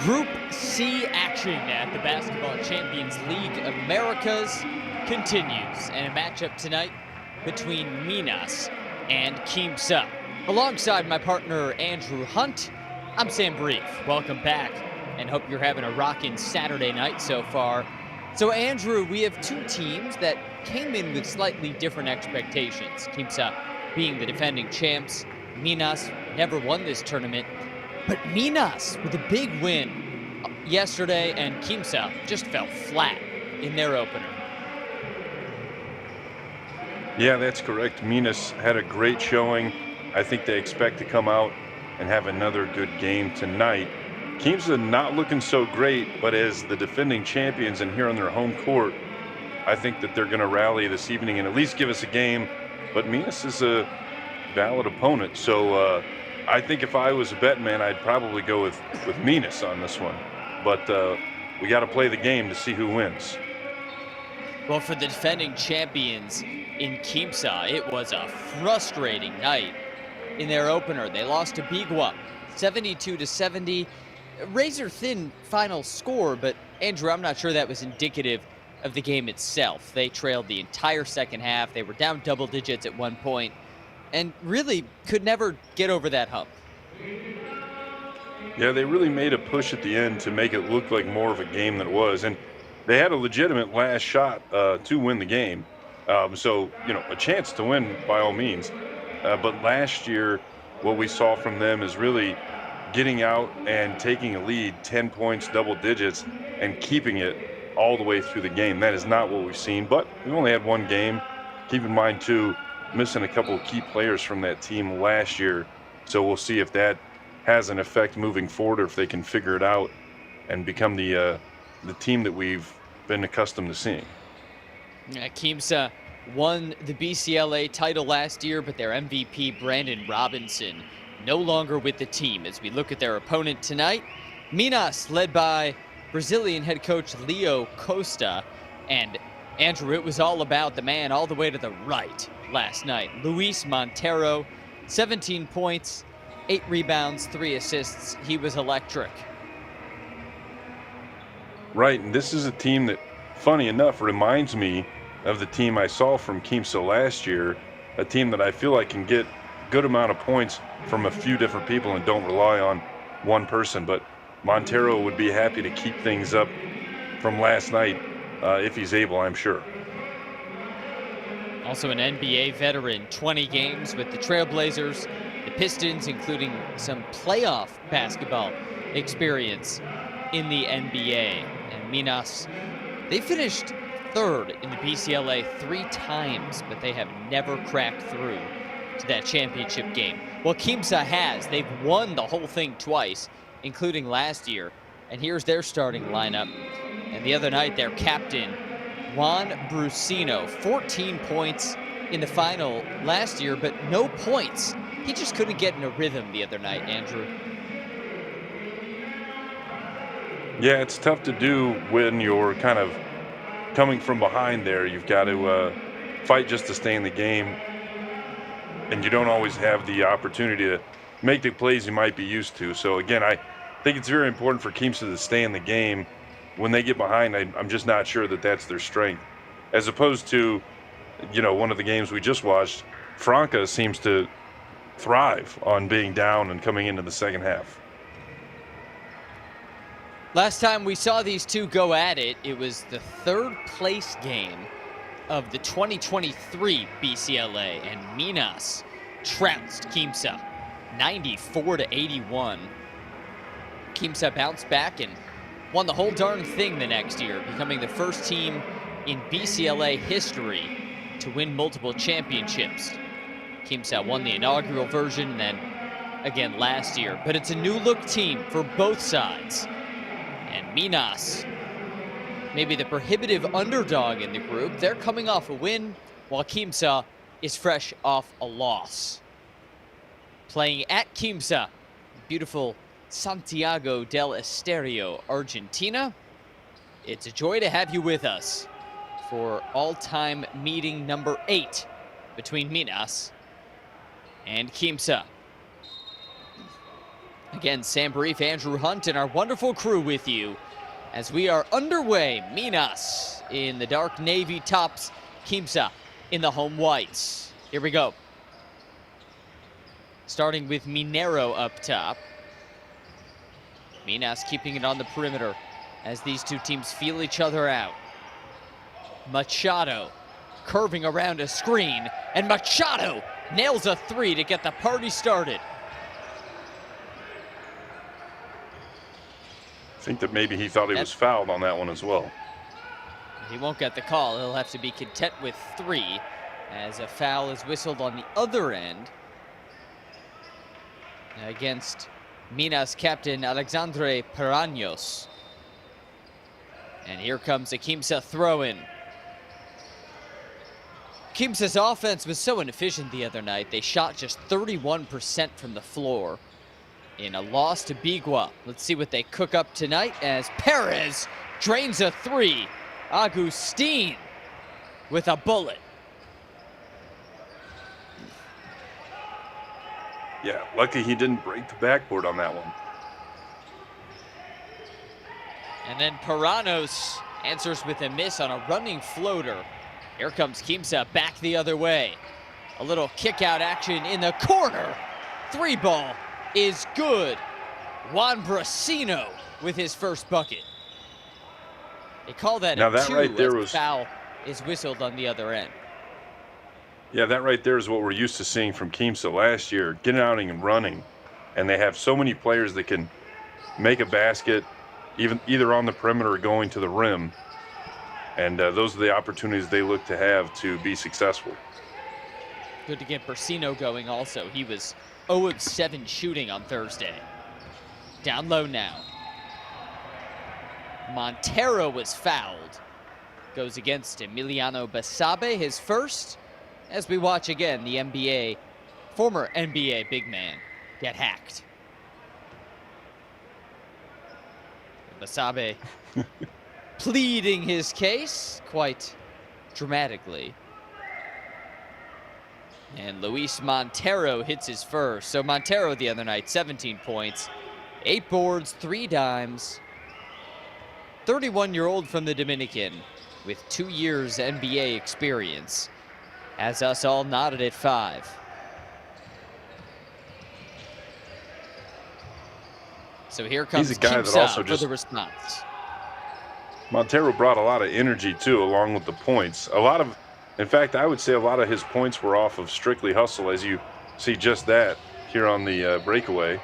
Group C action at the Basketball Champions League Americas continues, and a matchup tonight between Minas and Quimsa. Alongside my partner Andrew Hunt, I'm Sam Brief. Welcome back, and hope you're having a rockin' Saturday night so far. So Andrew, we have two teams that came in with slightly different expectations. Quimsa being the defending champs, Minas never won this tournament. But Minas with a big win yesterday, and Quimsa just fell flat in their opener. Yeah, that's correct. Minas had a great showing. I think they expect to come out and have another good game tonight. Quimsa not looking so great, but as the defending champions and here on their home court, I think that they're going to rally this evening and at least give us a game. But Minas is a valid opponent, so I think if I was a bet man, I'd probably go with Minas on this one. But we got to play the game to see who wins. Well, for the defending champions in Quimsa, it was a frustrating night in their opener. They lost to Bigua 72-70. Razor thin final score, but Andrew, I'm not sure that was indicative of the game itself. They trailed the entire second half. They were down double digits at one point and really could never get over that hump. Yeah, they really made a push at the end to make it look like more of a game than it was. And they had a legitimate last shot to win the game. So, a chance to win by all means. But last year, what we saw from them is really getting out and taking a lead, 10 points, double digits, and keeping it all the way through the game. That is not what we've seen, but we only had one game. Keep in mind, too, missing a couple of key players from that team last year. So we'll see if that has an effect moving forward or if they can figure it out and become the team that we've been accustomed to seeing. Quimsa won the BCLA title last year, but their MVP, Brandon Robinson, no longer with the team. As we look at their opponent tonight, Minas, led by Brazilian head coach Leo Costa. And Andrew, it was all about the man all the way to the right last night. Luis Montero, 17 points, 8 rebounds, 3 assists. He was electric. Right, and this is a team that, funny enough, reminds me of the team I saw from Quimsa last year, a team that I feel like can get good amount of points from a few different people and don't rely on one person. But Montero would be happy to keep things up from last night if he's able, I'm sure. Also an NBA veteran, 20 games with the Trailblazers, the Pistons, including some playoff basketball experience in the NBA. And Minas, they finished third in the BCLA 3 times, but they have never cracked through to that championship game. Well, Quimsa has. They've won the whole thing twice, including last year. And here's their starting lineup. And the other night, their captain, Juan Brusino, 14 points in the final last year, but no points. He just couldn't get in a rhythm the other night, Andrew. Yeah, it's tough to do when you're kind of coming from behind there. You've got to fight just to stay in the game, and you don't always have the opportunity to make the plays you might be used to. So again, I think it's very important for Quimsa to stay in the game. When they get behind, I'm just not sure that that's their strength. As opposed to, one of the games we just watched, Franca seems to thrive on being down and coming into the second half. Last time we saw these two go at it, it was the third place game of the 2023 BCLA, and Minas trounced Quimsa 94-81. Quimsa bounced back and won the whole darn thing the next year, becoming the first team in BCLA history to win multiple championships. Quimsa won the inaugural version and then again last year. But it's a new look team for both sides. And Minas, maybe the prohibitive underdog in the group, they're coming off a win, while Quimsa is fresh off a loss. Playing at Quimsa, beautiful Santiago del Estero, Argentina. It's a joy to have you with us for all-time meeting number 8 between Minas and Quimsa. Again, Sam Brief, Andrew Hunt, and our wonderful crew with you as we are underway. Minas in the dark navy tops, Quimsa in the home whites. Here we go. Starting with Minero up top. Minas keeping it on the perimeter as these two teams feel each other out. Machado curving around a screen, and Machado nails a three to get the party started. I think that maybe he thought he was fouled on that one as well. He won't get the call. He'll have to be content with three as a foul is whistled on the other end against Minas captain Alexandre Paraños. And here comes a Quimsa throw-in. Quimsa's offense was so inefficient the other night. They shot just 31% from the floor in a loss to Bigua. Let's see what they cook up tonight as Perez drains a three. Agustin with a bullet. Yeah, lucky he didn't break the backboard on that one. And then Paraños answers with a miss on a running floater. Here comes Quimsa back the other way. A little kick out action in the corner. Three ball is good. Juan Brasino with his first bucket. They call that now a that two right there as was the foul is whistled on the other end. Yeah, that right there is what we're used to seeing from Quimsa last year, getting out and running. And they have so many players that can make a basket, either on the perimeter or going to the rim. And those are the opportunities they look to have to be successful. Good to get Brasino going also. He was 0 of 7 shooting on Thursday. Down low now. Montero was fouled. Goes against Emiliano Basabe, his first. As we watch again, the former NBA big man get hacked. Basabe pleading his case quite dramatically. And Luis Montero hits his first. So Montero the other night, 17 points, 8 boards, 3 dimes. 31-year-old from the Dominican with 2 years NBA experience. Has us all nodded at 5. So here comes He's a guy that Quimsa also for the response. Montero brought a lot of energy too, along with the points. In fact, I would say a lot of his points were off of strictly hustle, as you see just that here on the breakaway.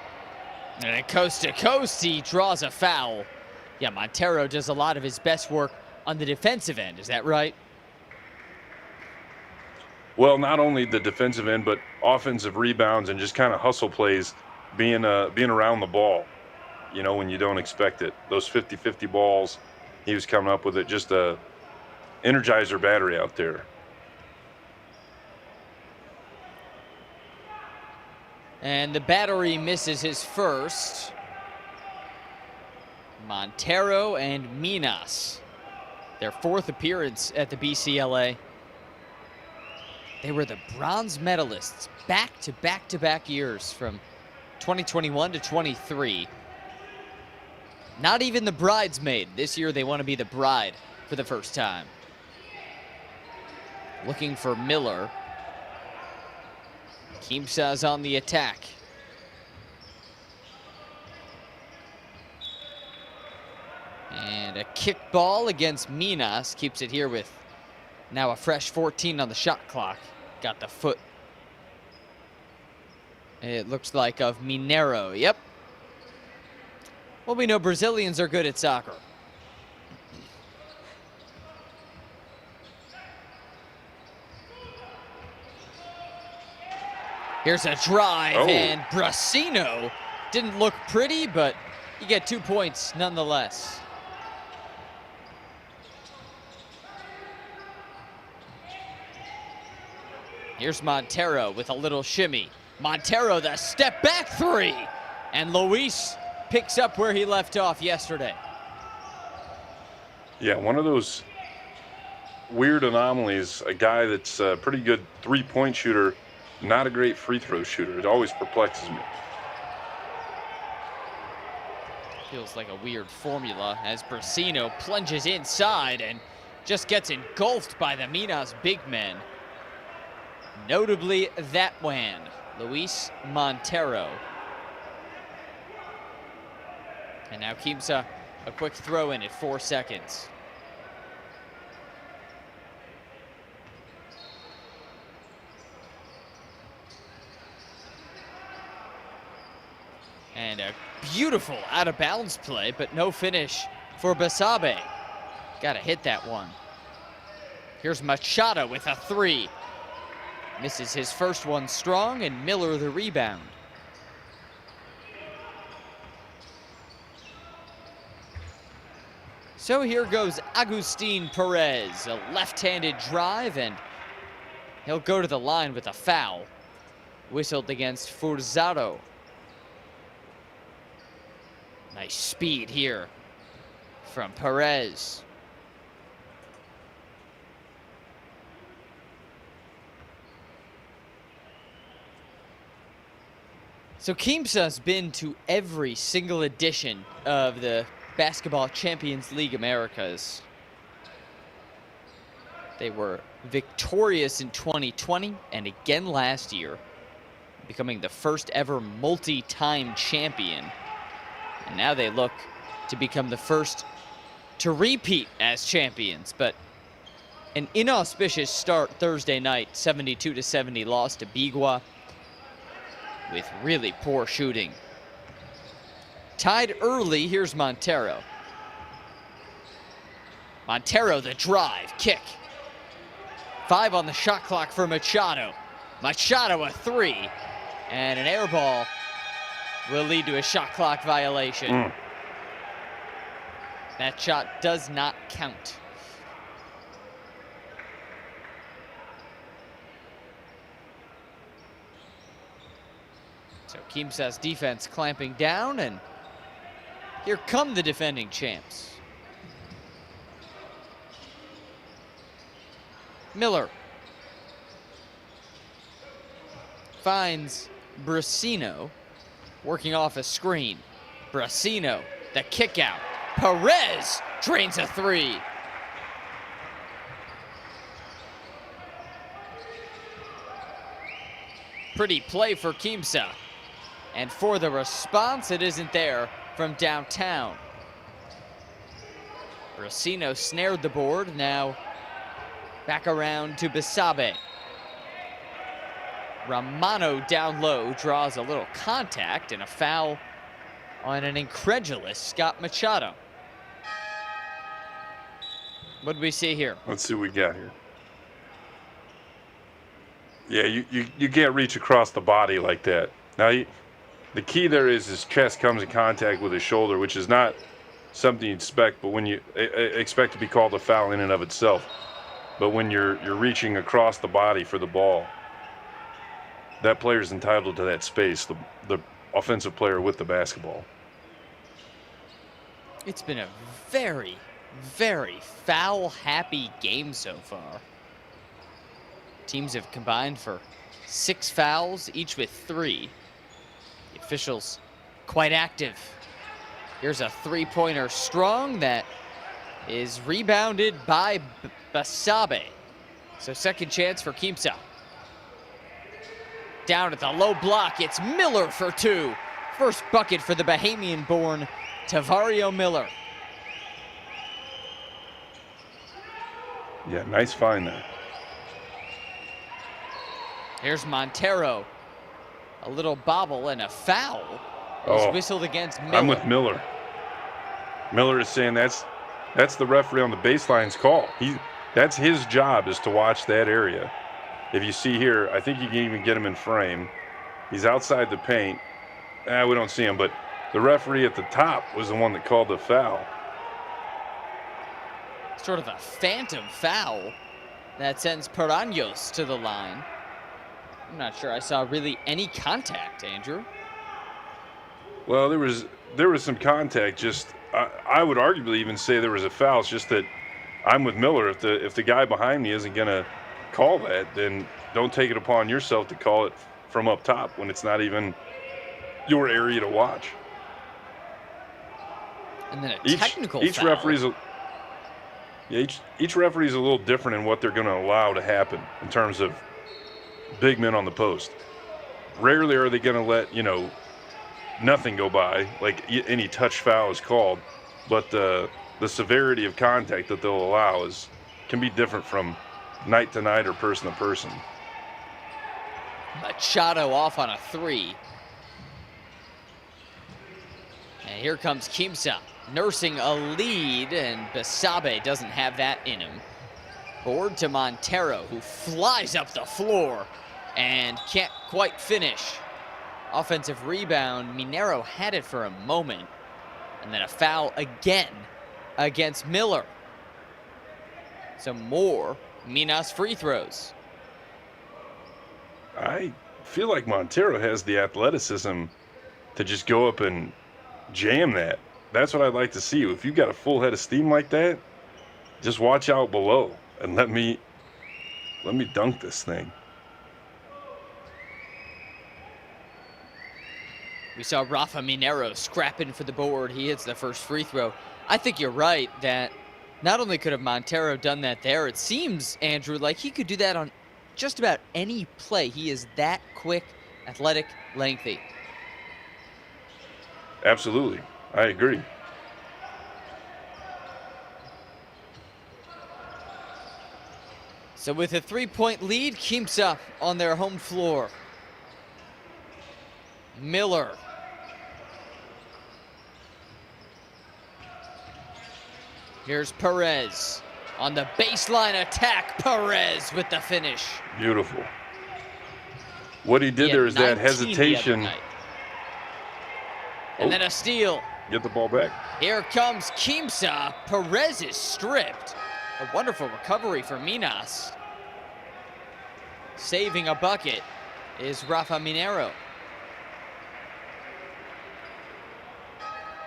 And coast to coast, he draws a foul. Yeah, Montero does a lot of his best work on the defensive end. Is that right? Well, not only the defensive end, but offensive rebounds and just kind of hustle plays, being around the ball, when you don't expect it. Those 50-50 balls, he was coming up with it. Just a Energizer battery out there. And the battery misses his first. Montero and Minas, their 4th appearance at the BCLA. They were the bronze medalists back-to-back years from 2021 to 23. Not even the bridesmaid. This year they want to be the bride for the first time. Looking for Miller. Quimsa's on the attack. And a kick ball against Minas keeps it here with now a fresh 14 on the shot clock. Got the foot. It looks like of Minero. Yep. Well, we know Brazilians are good at soccer. Here's a drive, and Brasino didn't look pretty, but you get 2 points nonetheless. Here's Montero with a little shimmy. Montero, the step back three. And Luis picks up where he left off yesterday. Yeah, one of those weird anomalies, a guy that's a pretty good three-point shooter, not a great free throw shooter. It always perplexes me. Feels like a weird formula as Brasino plunges inside and just gets engulfed by the Minas big men. Notably that man, Luis Montero. And now Quimsa, a quick throw in at 4 seconds. And a beautiful out of bounds play, but no finish for Basabe. Gotta hit that one. Here's Machado with a 3. Misses his first one strong, and Miller the rebound. So here goes Agustin Perez, a left-handed drive, and he'll go to the line with a foul. Whistled against Furzado. Nice speed here from Perez. So Quimsa's been to every single edition of the Basketball Champions League Americas. They were victorious in 2020 and again last year, becoming the first ever multi-time champion. And now they look to become the first to repeat as champions. But an inauspicious start Thursday night, 72-70 loss to Bigua with really poor shooting. Tied early, here's Montero. Montero the drive, kick. 5 on the shot clock for Machado. Machado a 3, and an air ball will lead to a shot clock violation. That shot does not count. So Quimsa's defense clamping down, and here come the defending champs. Miller finds Brasino working off a screen. Brasino, the kick out. Perez drains a 3. Pretty play for Quimsa. And for the response, it isn't there from downtown. Brasino snared the board, now back around to Basabe. Romano down low draws a little contact and a foul on an incredulous Scott Machado. What do we see here? Let's see what we got here. Yeah, you can't reach across the body like that. Now, the key there is his chest comes in contact with his shoulder, which is not something you'd expect, but when you expect to be called a foul in and of itself. But when you're reaching across the body for the ball, that player is entitled to that space, the offensive player with the basketball. It's been a very, very foul-happy game so far. Teams have combined for 6 fouls, each with 3. The officials quite active. Here's a 3-pointer strong that is rebounded by Basabe. So second chance for Quimsa. Down at the low block, it's Miller for 2. First bucket for the Bahamian-born Tavario Miller. Yeah, nice find there. Here's Montero. A little bobble and a foul is whistled against Miller. I'm with Miller. Miller is saying that's the referee on the baseline's call. That's his job, is to watch that area. If you see here, I think you can even get him in frame. He's outside the paint. We don't see him, but the referee at the top was the one that called the foul. Sort of a phantom foul that sends Paraños to the line. I'm not sure I saw really any contact, Andrew. Well, there was some contact. Just I would arguably even say there was a foul. It's just that I'm with Miller. If the guy behind me isn't gonna call that, then don't take it upon yourself to call it from up top when it's not even your area to watch. And then a technical each foul. referee's each referee's a little different in what they're going to allow to happen in terms of big men on the post. Rarely are they going to let, nothing go by, like any touch foul is called, but the severity of contact that they'll allow can be different from night to night or person to person. Machado off on a 3. And here comes Quimsa, nursing a lead, and Basabe doesn't have that in him. Forward to Montero, who flies up the floor and can't quite finish. Offensive rebound. Minero had it for a moment. And then a foul again against Miller. Some more Minas free throws. I feel like Montero has the athleticism to just go up and jam that. That's what I'd like to see. If you've got a full head of steam like that, just watch out below and let me dunk this thing. We saw Rafa Minero scrapping for the board. He hits the first free throw. I think you're right that not only could have Montero done that there, it seems, Andrew, like he could do that on just about any play. He is that quick, athletic, lengthy. Absolutely. I agree. So with a 3-point lead, Quimsa on their home floor. Miller. Here's Perez on the baseline attack. Perez with the finish. Beautiful. What he did there is that hesitation. And then a steal. Get the ball back. Here comes Quimsa. Perez is stripped. A wonderful recovery for Minas. Saving a bucket is Rafa Minero.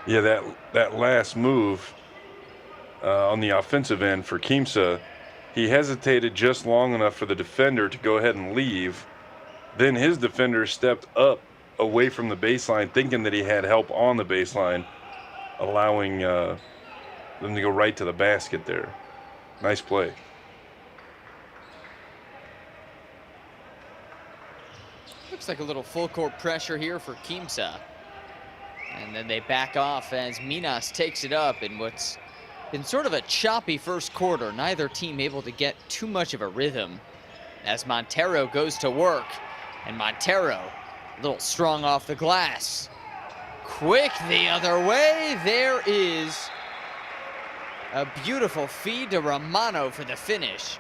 Yeah, that last move on the offensive end for Quimsa, he hesitated just long enough for the defender to go ahead and leave. Then his defender stepped up away from the baseline, thinking that he had help on the baseline, allowing them to go right to the basket there. Nice play. Looks like a little full court pressure here for Quimsa. And then they back off as Minas takes it up in what's been sort of a choppy first quarter. Neither team able to get too much of a rhythm as Montero goes to work. And Montero, a little strong off the glass. Quick the other way. There is a beautiful feed to Romano for the finish.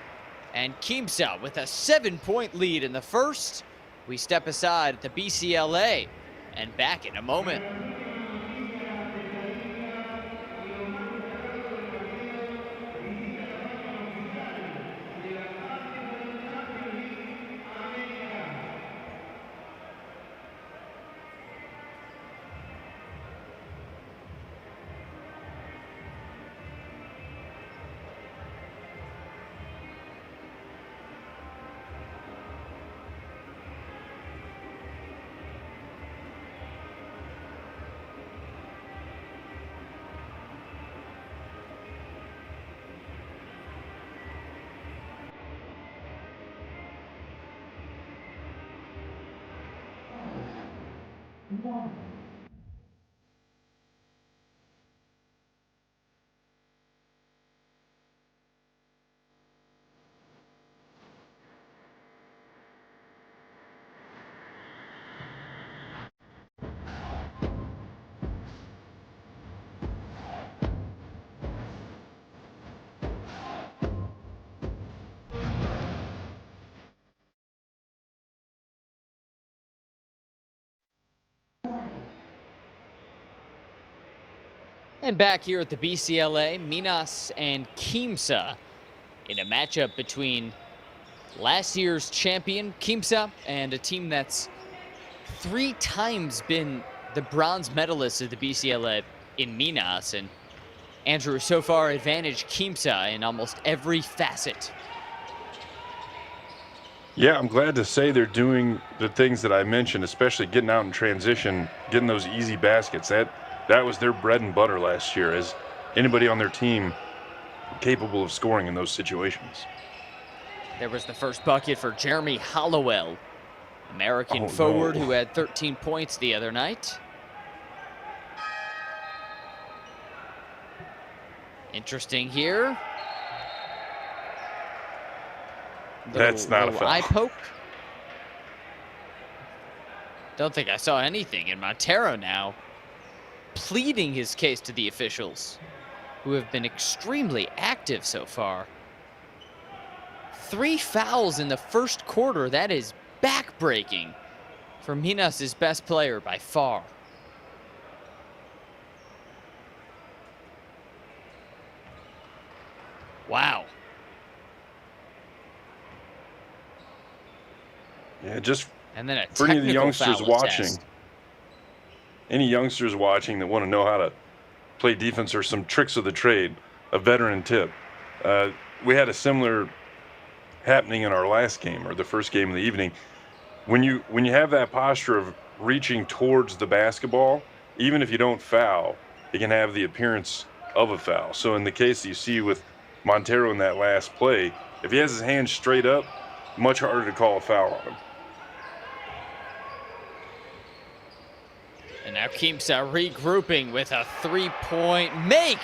And Quimsa with a 7-point lead in the first. We step aside at the BCLA and back in a moment. And back here at the BCLA, Minas and Quimsa in a matchup between last year's champion, Quimsa, and a team that's 3 times been the bronze medalist of the BCLA in Minas. And Andrew, so far advantage Quimsa in almost every facet. Yeah, I'm glad to say they're doing the things that I mentioned, especially getting out in transition, getting those easy baskets. that was their bread and butter last year, as anybody on their team capable of scoring in those situations. There was the first bucket for Jeremy Hollowell, American forward who had 13 points the other night. Interesting here. That's not a foul. Eye poke. Don't think I saw anything. And Montero now pleading his case to the officials, who have been extremely active so far. 3 fouls in the first quarter. That is backbreaking for Minas' best player by far. Wow. Yeah, just and then for any of the youngsters watching, any youngsters watching that want to know how to play defense or some tricks of the trade, a veteran tip. We had a similar happening in our last game, or the first game of the evening. When you have that posture of reaching towards the basketball, even if you don't foul, it can have the appearance of a foul. So in the case you see with Montero in that last play, if he has his hands straight up, much harder to call a foul on him. And now Quimsa regrouping with a 3-point make.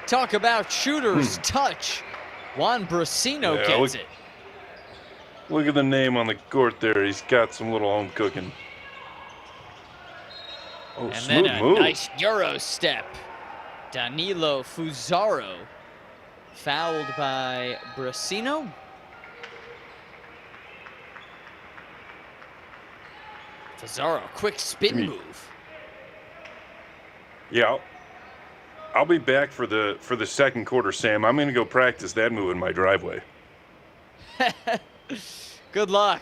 Talk about shooter's touch. Juan Brasino gets it. Look at the name on the court there. He's got some little home cooking. Oh, and smooth then a move. nice Euro step. Danilo Fusaro fouled by Brasino. Fusaro, quick spin move. Yeah, I'll be back for the second quarter, Sam. I'm going to go practice that move in my driveway. Good luck.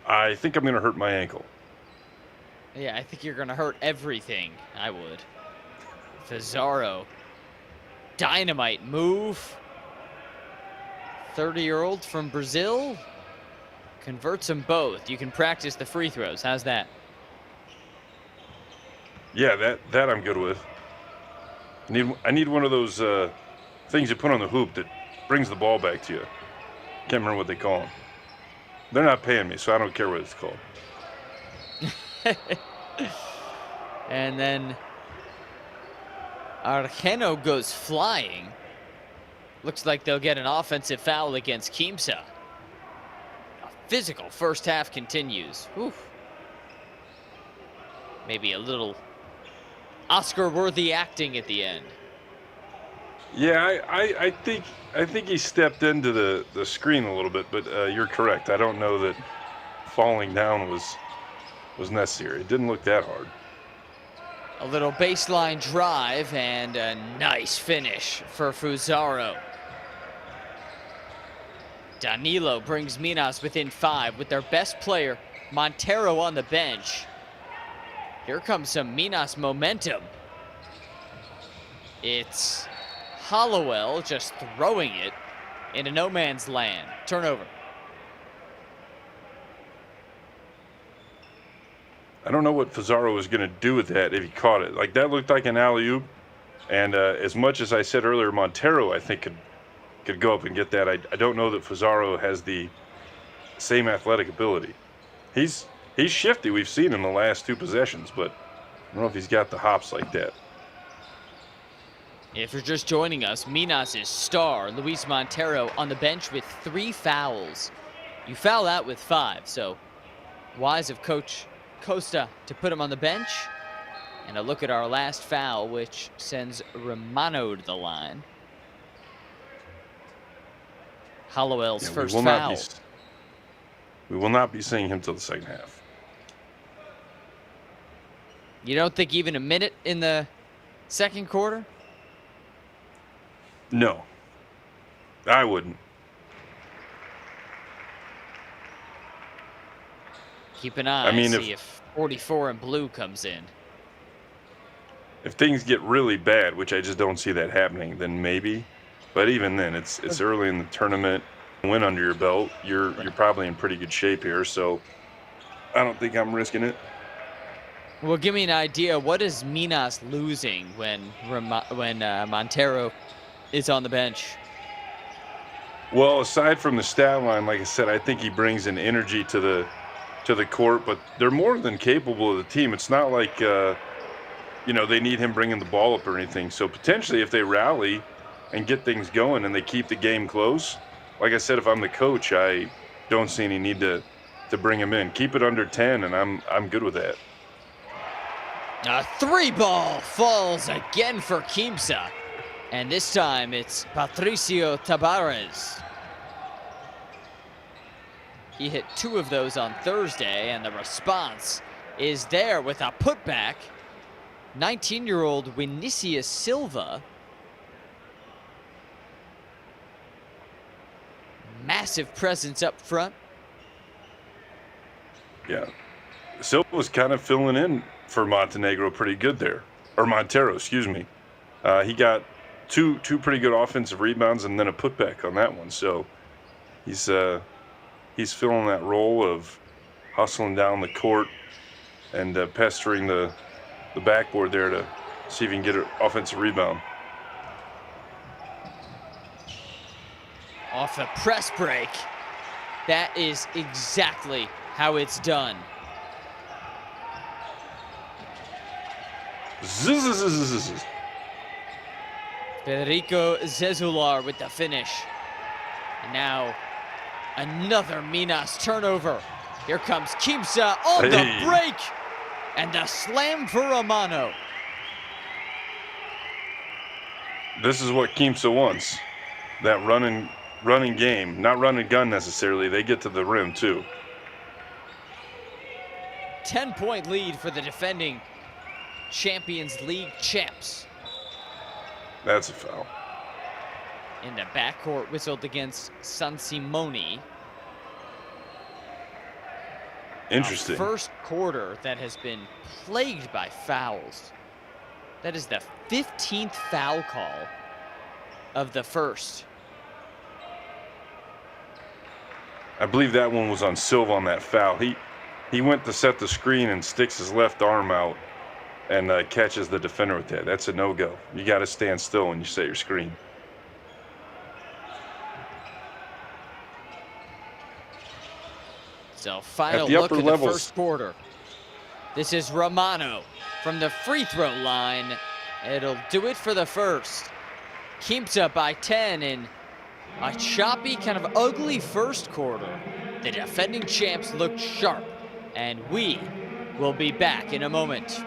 I think I'm going to hurt my ankle. Yeah, I think you're going to hurt everything. I would. Fusaro. Dynamite move. 30-year-old from Brazil. Converts them both. You can practice the free throws. How's that? Yeah, that I'm good with. I need one of those things you put on the hoop that brings the ball back to you. Can't remember what they call them. They're not paying me, so I don't care what it's called. And then Argeno goes flying. Looks like they'll get an offensive foul against Quimsa. A physical first half continues. Whew. Maybe a little Oscar-worthy acting at the end. Yeah, I think he stepped into the screen a little bit, but you're correct. I don't know that falling down was necessary. It didn't look that hard. A little baseline drive and a nice finish for Fusaro. Danilo brings Minas within 5 with their best player, Montero, on the bench. Here comes some Minas momentum. It's Hollowell just throwing it into no man's land. Turnover. I don't know what Fusaro was going to do with that if he caught it. Like, that looked like an alley-oop. And as much as I said earlier, Montero, I think, could go up and get that. I don't know that Fusaro has the same athletic ability. He's shifty. We've seen him the last 2 possessions, but I don't know if he's got the hops like that. If you're just joining us, Minas' star, Luis Montero, on the bench with 3 fouls. You foul out with 5, so wise of Coach Costa to put him on the bench. And a look at our last foul, which sends Romano to the line. Hollowell's first foul. We will not be seeing him till the second half. You don't think even a minute in the second quarter? No, I wouldn't. Keep an eye, see if 44 in blue comes in. If things get really bad, which I just don't see that happening, then maybe. But even then, it's early in the tournament. Win under your belt, you're probably in pretty good shape here. So I don't think I'm risking it. Well, give me an idea. What is Minas losing when Montero is on the bench? Well, aside from the stat line, like I said, I think he brings an energy to the court, but they're more than capable of the team. It's not like they need him bringing the ball up or anything. So potentially, if they rally and get things going and they keep the game close, like I said, if I'm the coach, I don't see any need to bring him in. Keep it under 10, and I'm good with that. A 3-ball falls again for Quimsa. And this time it's Patricio Tabarez. He hit 2 of those on Thursday, and the response is there with a putback. 19-year-old Vinicius Silva. Massive presence up front. Yeah. Silva was kind of filling in for Montenegro pretty good there. Or Montero, excuse me. He got two pretty good offensive rebounds and then a putback on that one. So he's filling that role of hustling down the court and pestering the backboard there to see if he can get an offensive rebound. Off the press break. That is exactly how it's done. Federico Zezular with the finish. And now another Minas turnover. Here comes Quimsa on the break. And the slam for Romano. This is what Quimsa wants. That running game. Not run and gun necessarily. They get to the rim too. 10-point lead for the defending Champions League champs. That's a foul. In the backcourt whistled against San Simone. Interesting. A first quarter that has been plagued by fouls. That is the 15th foul call of the first. I believe that one was on Silva on that foul. He went to set the screen and sticks his left arm out and catches the defender with that. That's a no-go. You got to stand still when you set your screen. So final look at the first quarter. This is Romano from the free throw line. It'll do it for the first. Quimsa by 10 in a choppy, kind of ugly first quarter. The defending champs looked sharp, and we will be back in a moment.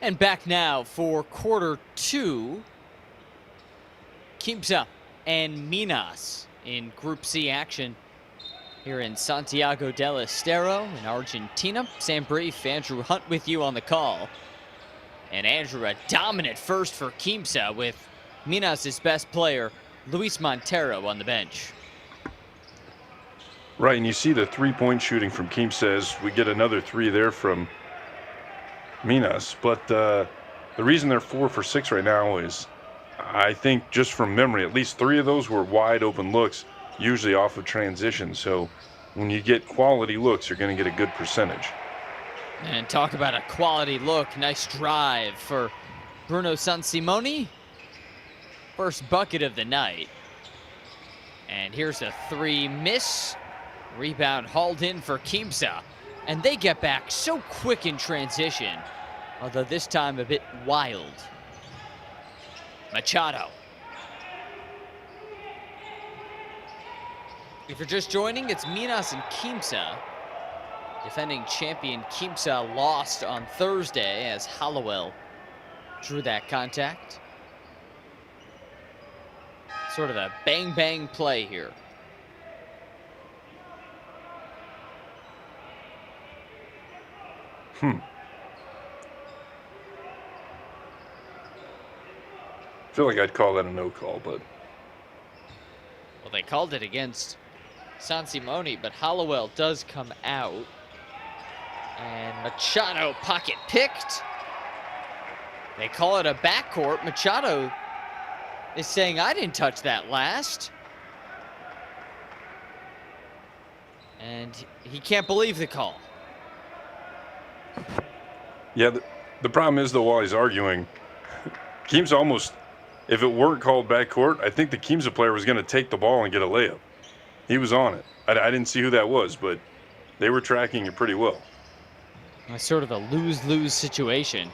And back now for quarter two. Quimsa and Minas in Group C action here in Santiago del Estero in Argentina. Sam Brief, Andrew Hunt with you on the call. And Andrew, a dominant first for Quimsa with Minas' best player, Luis Montero, on the bench. Right, and you see the three-point shooting from Quimsa as we get another three there from Minas. But the reason they're 4 for 6 right now is, I think just from memory, at least 3 of those were wide open looks, usually off of transition. So when you get quality looks, you're going to get a good percentage. And talk about a quality look. Nice drive for Bruno Sansimoni. First bucket of the night. And here's a 3 miss. Rebound hauled in for Quimsa. And they get back so quick in transition. Although this time a bit wild. Machado. If you're just joining, it's Minas and Quimsa. Defending champion Quimsa lost on Thursday as Hollowell drew that contact. Sort of a bang-bang play here. I feel like I'd call that a no call, but... Well, they called it against Sansimoni, but Hollowell does come out. And Machado pocket picked. They call it a backcourt. Machado is saying, I didn't touch that last. And he can't believe the call. Yeah, the problem is, though, while he's arguing, Quimsa almost, if it weren't called backcourt, I think the Quimsa player was going to take the ball and get a layup. He was on it. I didn't see who that was, but they were tracking it pretty well. It's sort of a lose-lose situation.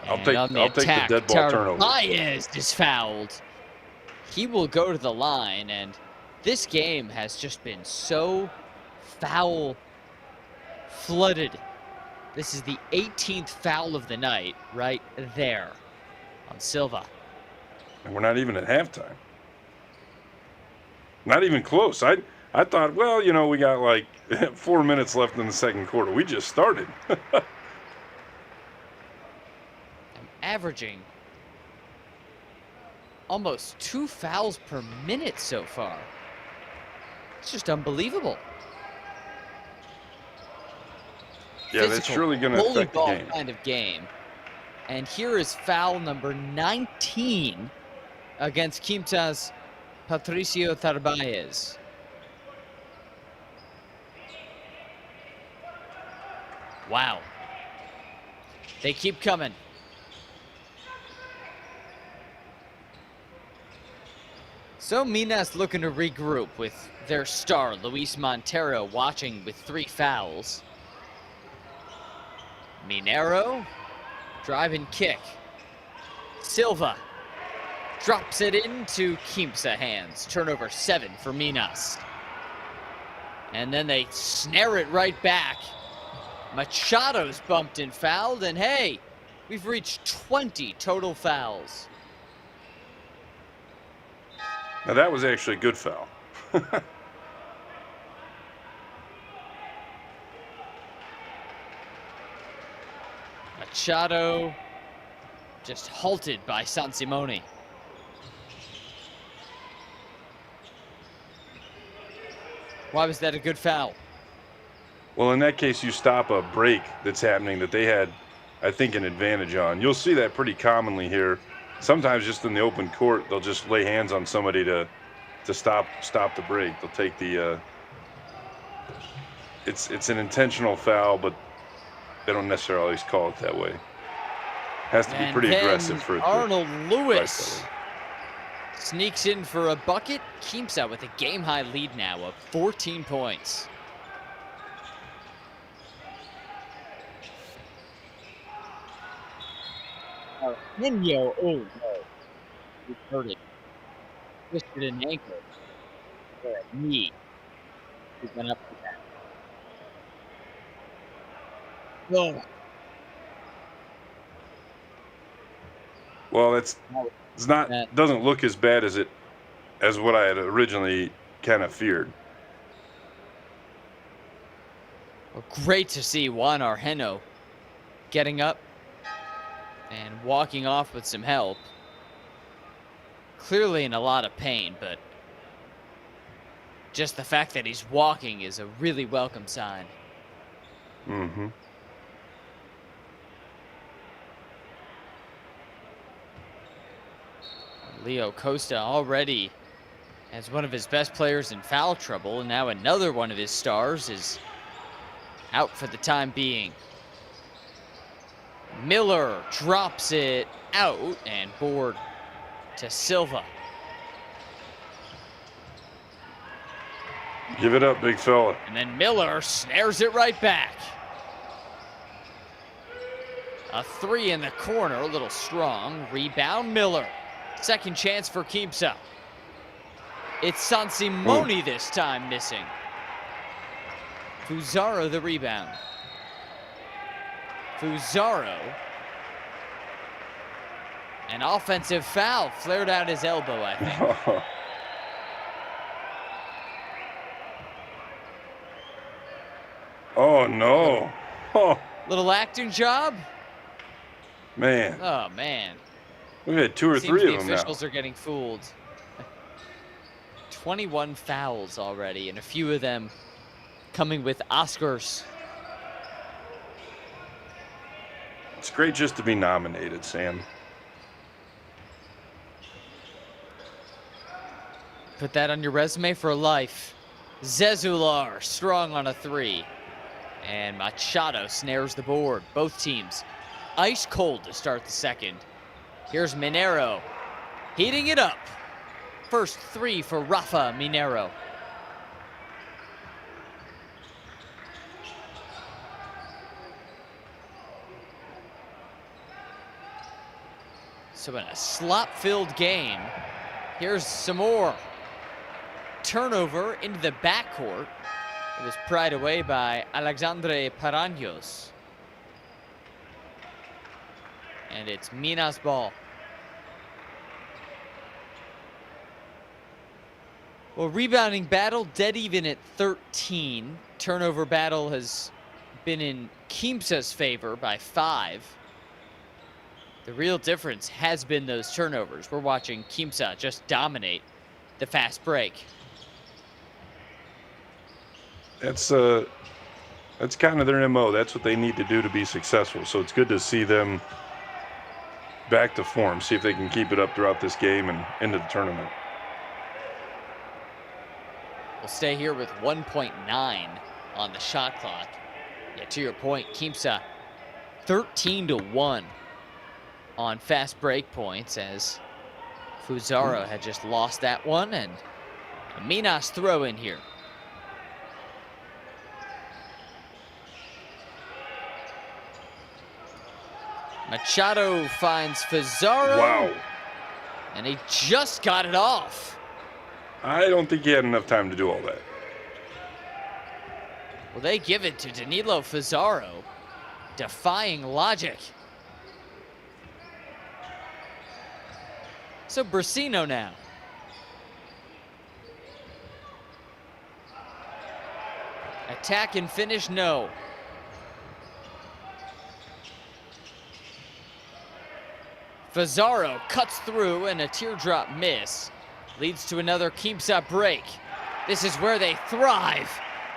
I'll take the dead ball turnover. Baez is fouled. He will go to the line, and this game has just been so foul-flooded. This is the 18th foul of the night right there on Silva. And we're not even at halftime. Not even close. I thought, well, you know, we got like 4 minutes left in the second quarter. We just started. I'm averaging almost 2 fouls per minute so far. It's just unbelievable. Yeah, that's surely going to affect the game. Kind of game. And here is foul number 19 against Quimsa's Patricio Tarbaez. Wow. They keep coming. So Minas looking to regroup with their star, Luis Montero, watching with 3 fouls. Minero, drive and kick. Silva drops it into Quimsa hands. Turnover 7 for Minas. And then they snare it right back. Machado's bumped and fouled, and hey, we've reached 20 total fouls. Now that was actually a good foul. Machado just halted by Sansimoni. Why was that a good foul? Well, in that case, you stop a break that's happening that they had, I think, an advantage on. You'll see that pretty commonly here. Sometimes just in the open court, they'll just lay hands on somebody to stop the break. They'll take the it's an intentional foul, but they don't necessarily always call it that way. Has to be pretty aggressive for it. Arnold Lewis sneaks in for a bucket. Quimsa with a game-high lead now of 14 points. Argenio, oh no, he hurt it. Twisted an ankle. Or a knee. He went up to that. Oh. Well, it's not doesn't look as bad as what I had originally kind of feared. Well, great to see Juan Argeno getting up and walking off with some help. Clearly in a lot of pain, but just the fact that he's walking is a really welcome sign. Mm-hmm. Leo Costa already as one of his best players in foul trouble, and now another one of his stars is out for the time being. Miller drops it out and board to Silva. Give it up, big fella. And then Miller snares it right back. A three in the corner, a little strong. Rebound Miller. Second chance for Quimsa. It's Sansimoni this time missing. Fusaro the rebound. Fusaro. An offensive foul. Flared out his elbow, I think. Oh, no. Oh, Little acting job? man. Oh, man. We've had two or Seems three the of them now. officials are getting fooled. 21 fouls already, and a few of them coming with Oscars. It's great just to be nominated, Sam. Put that on your resume for life. Zezular strong on a three. And Machado snares the board. Both teams ice cold to start the second. Here's Minero heating it up. First three for Rafa Minero. So in a slop-filled game, here's some more. Turnover into the backcourt. It was pried away by Alexandre Paranhos. And it's Minas ball. Well, rebounding battle dead even at 13. Turnover battle has been in Quimsa's favor by 5. The real difference has been those turnovers. We're watching Quimsa just dominate the fast break. That's kind of their MO. That's what they need to do to be successful. So it's good to see them back to form. See if they can keep it up throughout this game and into the tournament. We'll stay here with 1.9 on the shot clock. Yeah, to your point, Quimsa 13-1 on fast break points, as Fusaro had just lost that one, and a Minas throw in here. Machado finds Fusaro. Wow. And he just got it off. I don't think he had enough time to do all that. Well, they give it to Danilo Fusaro, defying logic. So Brasino now. Attack and finish, no. Fusaro cuts through, and a teardrop miss leads to another Quimsa break. This is where they thrive,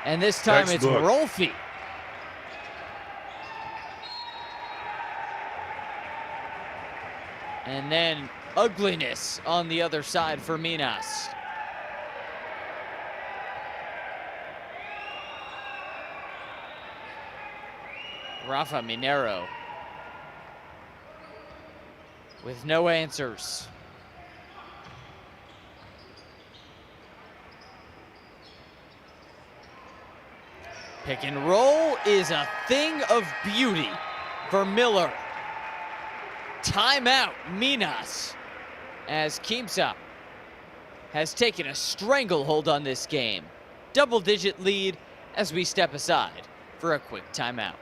and this time it's Rolfi. And then ugliness on the other side for Minas. Rafa Minero with no answers. Pick and roll is a thing of beauty for Miller. Timeout, Minas, as Quimsa has taken a stranglehold on this game. Double-digit lead as we step aside for a quick timeout.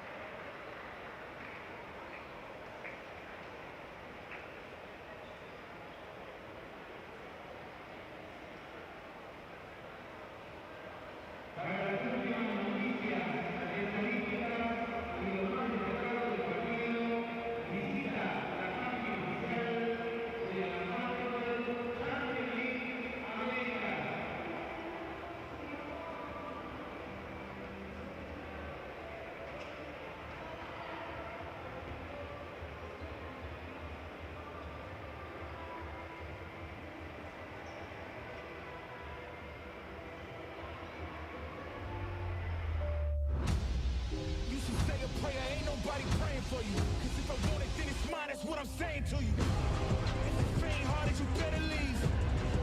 for you. Cause if I want it, then it's mine. That's what I'm saying to you. If it ain't hard, you better leave.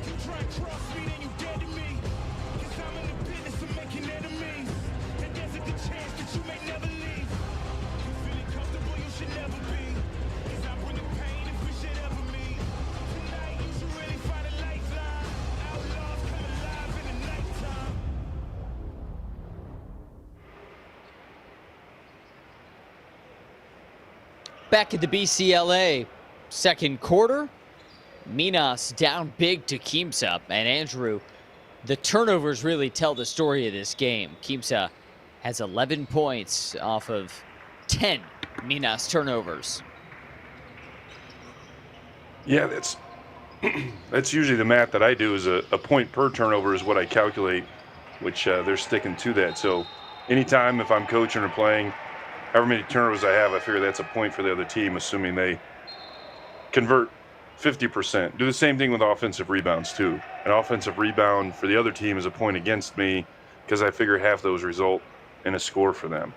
You try and cross me, then you dead to me. Cause I'm in the business of making enemies. And there's a good chance that you may never leave. You feeling comfortable, you should never be. Cause I bring the pain if we should ever meet. Tonight, you should really find a lifeline. Outlaws come alive in the nighttime. Back at the BCLA, second quarter, Minas down big to Quimsa. And Andrew, the turnovers really tell the story of this game. Quimsa has 11 points off of 10 Minas turnovers. Yeah, that's usually the math that I do. Is a point per turnover is what I calculate, which they're sticking to that. So anytime if I'm coaching or playing, however many turnovers I have, I figure that's a point for the other team, assuming they convert 50%. Do the same thing with offensive rebounds too. An offensive rebound for the other team is a point against me because I figure half those result in a score for them.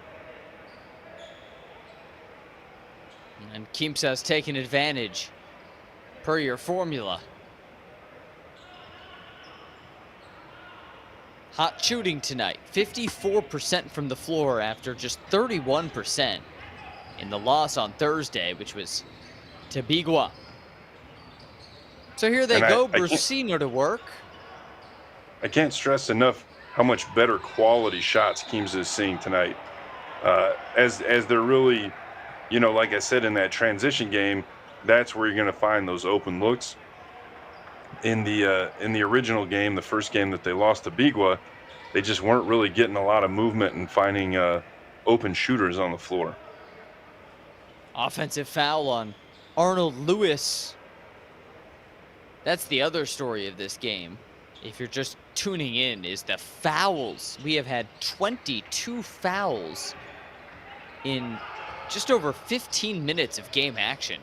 And Quimsa's taking advantage per your formula. Hot shooting tonight, 54% from the floor after just 31% in the loss on Thursday, which was to Bigua. So here they go, Brusino to work. I can't stress enough how much better quality shots Quimsa is seeing tonight. As they're really, you know, like I said, in that transition game, that's where you're going to find those open looks. In the original game, the first game that they lost to Bigua, they just weren't really getting a lot of movement and finding open shooters on the floor. Offensive foul on Arnold Lewis. That's the other story of this game. If you're just tuning in, is the fouls. We have had 22 fouls in just over 15 minutes of game action.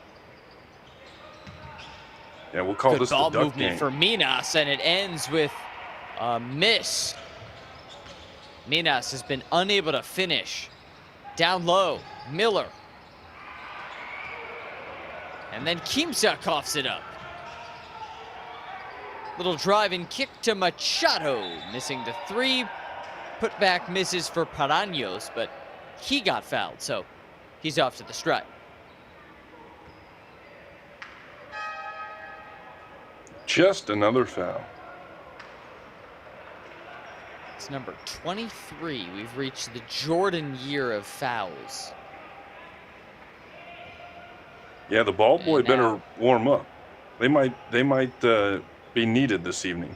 Yeah, we'll call this the ball duck movement game for Minas, and it ends with a miss. Minas has been unable to finish. Down low, Miller. And then Quimsa coughs it up. Little driving kick to Machado, missing the three. Putback misses for Paraños, but he got fouled, so he's off to the strike. Just another foul. It's number 23. We've reached the Jordan year of fouls. Yeah, the ball boy better warm up. They might be needed this evening.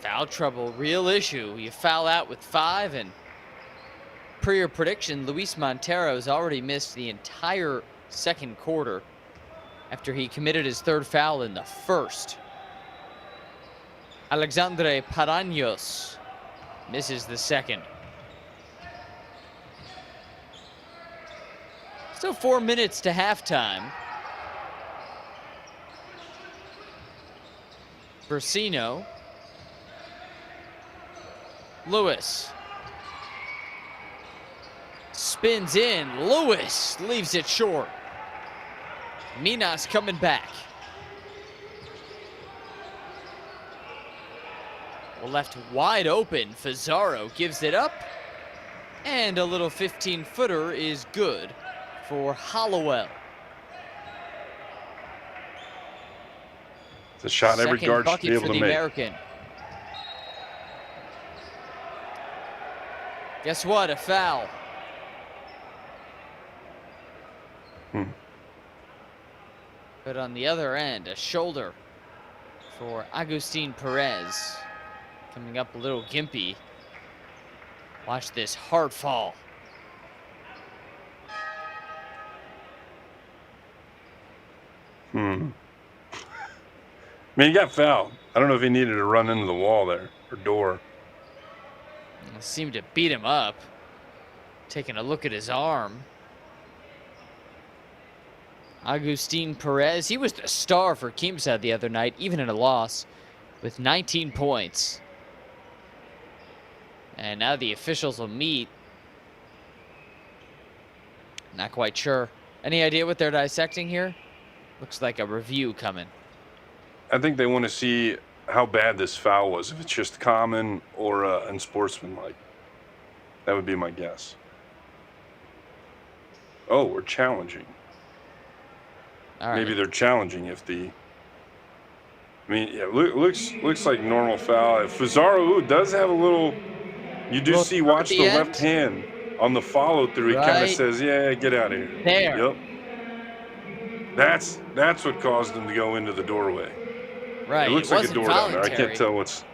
Foul trouble, real issue. You foul out with 5, and per your prediction, Luis Montero has already missed the entire second quarter after he committed his third foul in the first. Alexandre Paraños misses the second. Still 4 minutes to halftime. Brusino. Lewis. Spins in. Lewis leaves it short. Minas coming back. Well, left wide open. Fazaro gives it up. And a little 15-footer is good for Hollowell. It's a shot every guard should be able to make. American. Guess what? A foul. But on the other end, a shoulder for Agustin Perez. Coming up a little gimpy. Watch this hard fall. I mean, he got fouled. I don't know if he needed to run into the wall there, or door. Seemed to beat him up. Taking a look at his arm. Agustin Perez, he was the star for Quimsa the other night, even in a loss, with 19 points. And now the officials will meet Not quite sure. Any idea what they're dissecting here? Looks like a review coming. I think they want to see how bad this foul was, if it's just common or unsportsmanlike. That would be my guess. Oh, we're challenging. All right. Maybe they're challenging if the... I mean, yeah, looks like normal foul. If Fazaro does have a little... You do Well, see, watch at the the left hand on the follow-through. He kind of Right says, yeah, get out of here. there. Yep. That's what caused him to go into the doorway. Right. It looks like a door down there. I can't tell what's...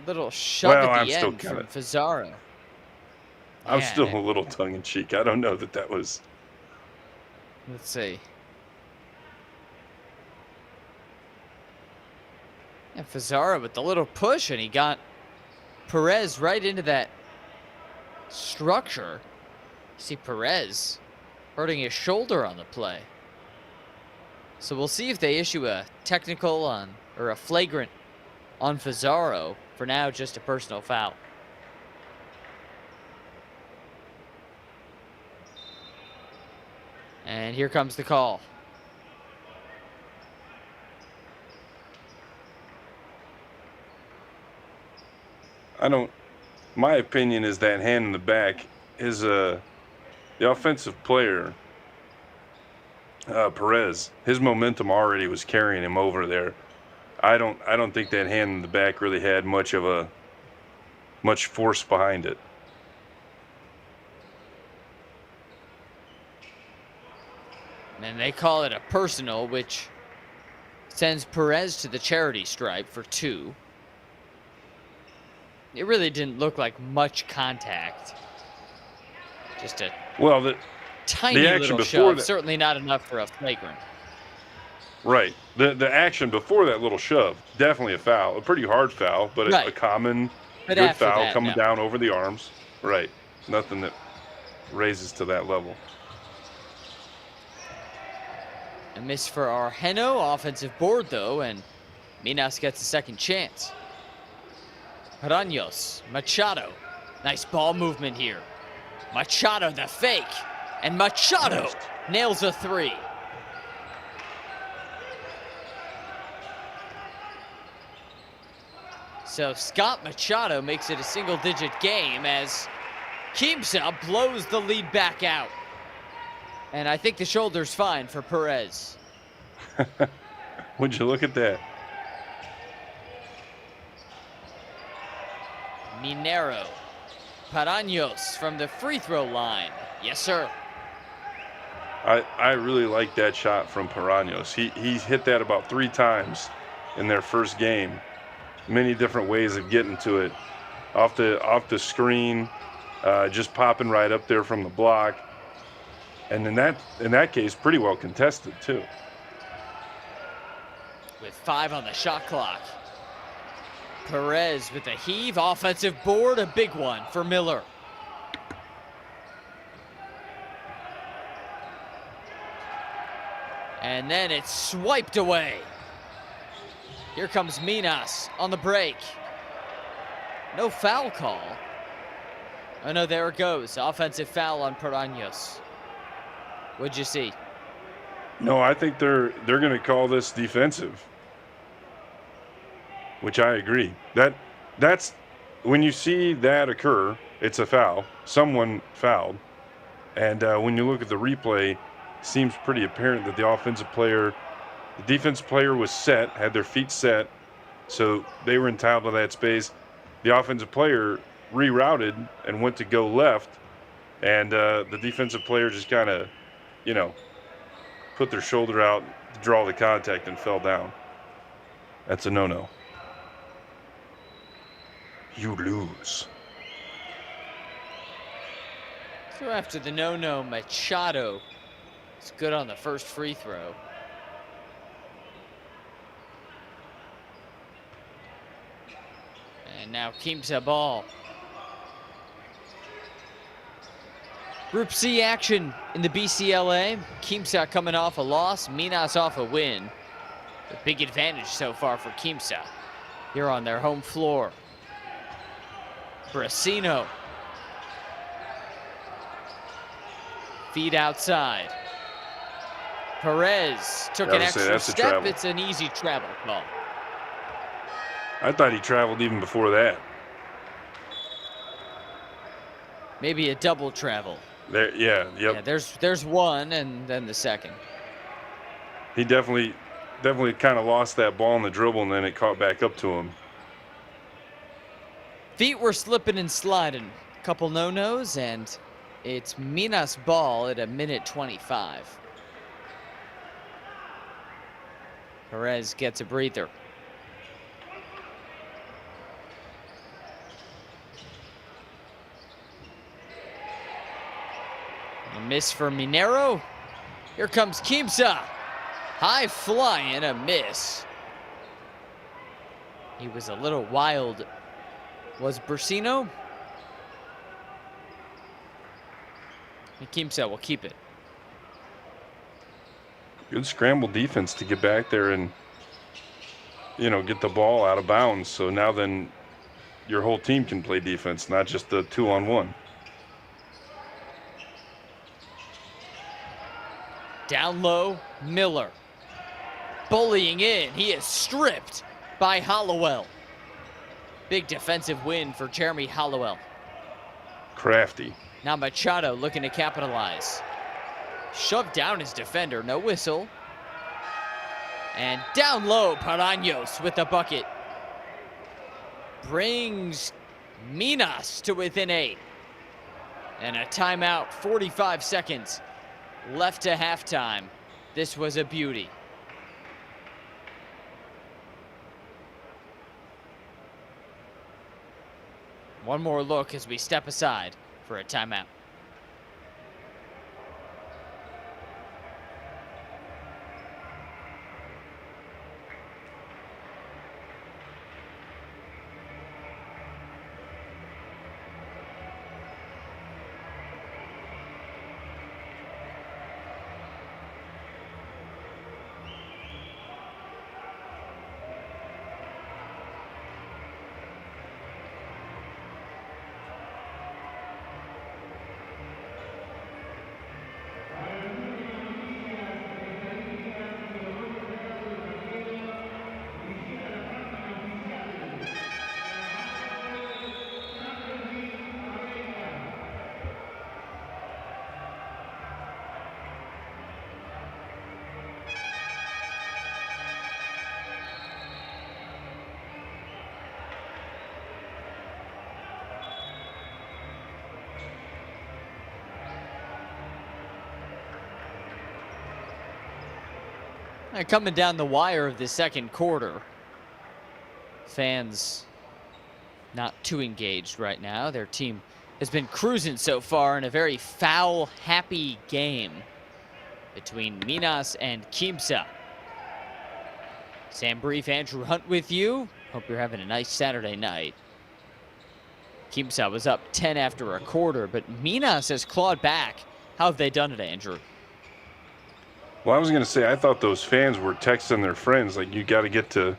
Little shove Well, at I'm the still end kinda- from Fazaro. I'm Man, still a little tongue-in-cheek. I don't know that was... Let's see. And Fazaro with the little push, and he got Perez right into that structure. See Perez hurting his shoulder on the play. So we'll see if they issue a technical on, or a flagrant on Fazaro. For now, just a personal foul. And here comes the call. My opinion is that hand in the back is the offensive player, Perez. His momentum already was carrying him over there. I don't think that hand in the back really had much force behind it. And they call it a personal, which sends Perez to the charity stripe for 2. It really didn't look like much contact. Just a tiny action little before shove. that, Certainly not enough for a flagrant. right. The action before that little shove, definitely a foul, a pretty hard foul, but Right. a common But good after foul that, coming no. down over the arms. Right. Nothing that raises to that level. A miss for Argeno. Offensive board, though, and Minas gets a second chance. Paraños. Machado. Nice ball movement here. Machado, the fake. And Machado nails a 3. So Scott Machado makes it a single-digit game as Quimsa blows the lead back out. And I think the shoulder's fine for Perez. Would you look at that? Minero. Paraños from the free throw line. Yes, sir. I really like that shot from Paraños. He's hit that about 3 times in their first game. Many different ways of getting to it. Off the screen, just popping right up there from the block. And in that case, pretty well contested too. With 5 on the shot clock. Perez with a heave, offensive board, a big one for Miller. And then it's swiped away. Here comes Minas on the break. No foul call. Oh no, there it goes. Offensive foul on Paraños. What'd you see? No, I think they're going to call this defensive, which I agree. That's when you see that occur, it's a foul. Someone fouled, and when you look at the replay, it seems pretty apparent that the defensive player was set, had their feet set, so they were entitled to that space. The offensive player rerouted and went to go left, and the defensive player just kind of, put their shoulder out to draw the contact and fell down. That's a no-no. You lose. So after the no-no, Machado is good on the first free throw. And now Quimsa ball. Group C action in the BCLA. Quimsa coming off a loss, Minas off a win. A big advantage so far for Quimsa here on their home floor. Brasino. Feed outside. Perez took an extra that's a step. travel. It's an easy travel call. I thought he traveled even before that. Maybe a double travel. There, yep. Yeah, there's one, and then the second. He definitely kind of lost that ball in the dribble, and then it caught back up to him. Feet were slipping and sliding. Couple no-nos, and it's Minas ball at a minute 25. Perez gets a breather. A miss for Minero. Here comes Quimsa. High flying, a miss. He was a little wild. Was Bursino? And Quimsa will keep it. Good scramble defense to get back there and, get the ball out of bounds. So now then your whole team can play defense, not just the 2-on-1. Down low, Miller. Bullying in. He is stripped by Hollowell. Big defensive win for Jeremy Hollowell. Crafty. Now Machado looking to capitalize. Shoved down his defender, no whistle. And down low, Paraños with the bucket. Brings Minas to within 8. And a timeout, 45 seconds left to halftime. This was a beauty. One more look as we step aside for a timeout. Coming down the wire of the second quarter. Fans not too engaged right now. Their team has been cruising so far in a very foul-happy game between Minas and Quimsa. Sam Brief, Andrew Hunt with you. Hope you're having a nice Saturday night. Quimsa was up 10 after a quarter, but Minas has clawed back. How have they done it, Andrew? Well, I was going to say, I thought those fans were texting their friends, like, you got to get to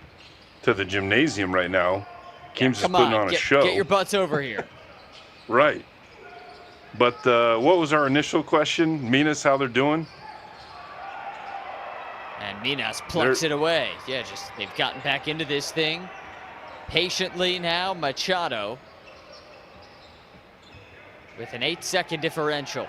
the gymnasium right now. Quimsa's putting on a show. Get your butts over here. Right. But what was our initial question? Minas, how they're doing? And Minas plucks it away. Yeah, just they've gotten back into this thing. Patiently now, Machado with an 8-second differential.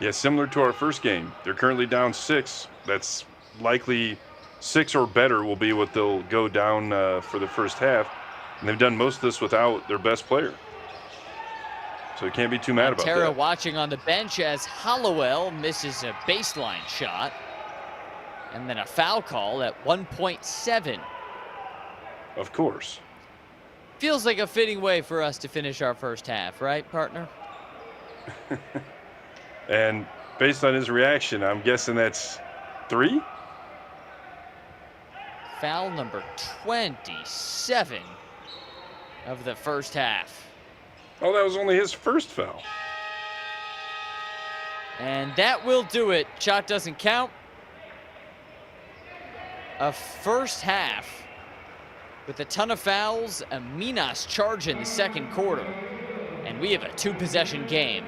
Yeah, similar to our first game. They're currently down 6. That's likely 6 or better will be what they'll go down for the first half. And they've done most of this without their best player. So you can't be too mad about that. Watching on the bench as Hollowell misses a baseline shot. And then a foul call at 1.7. Of course. Feels like a fitting way for us to finish our first half, right, partner? And based on his reaction, I'm guessing that's 3? Foul number 27 of the first half. Oh, that was only his first foul. And that will do it. Shot doesn't count. A first half with a ton of fouls, a Minas charge in the second quarter. And we have a 2-possession game.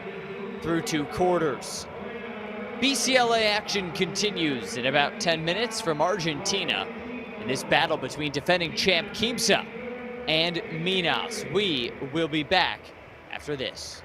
through 2 quarters. BCLA action continues in about 10 minutes from Argentina in this battle between defending champ Quimsa and Minas. We will be back after this.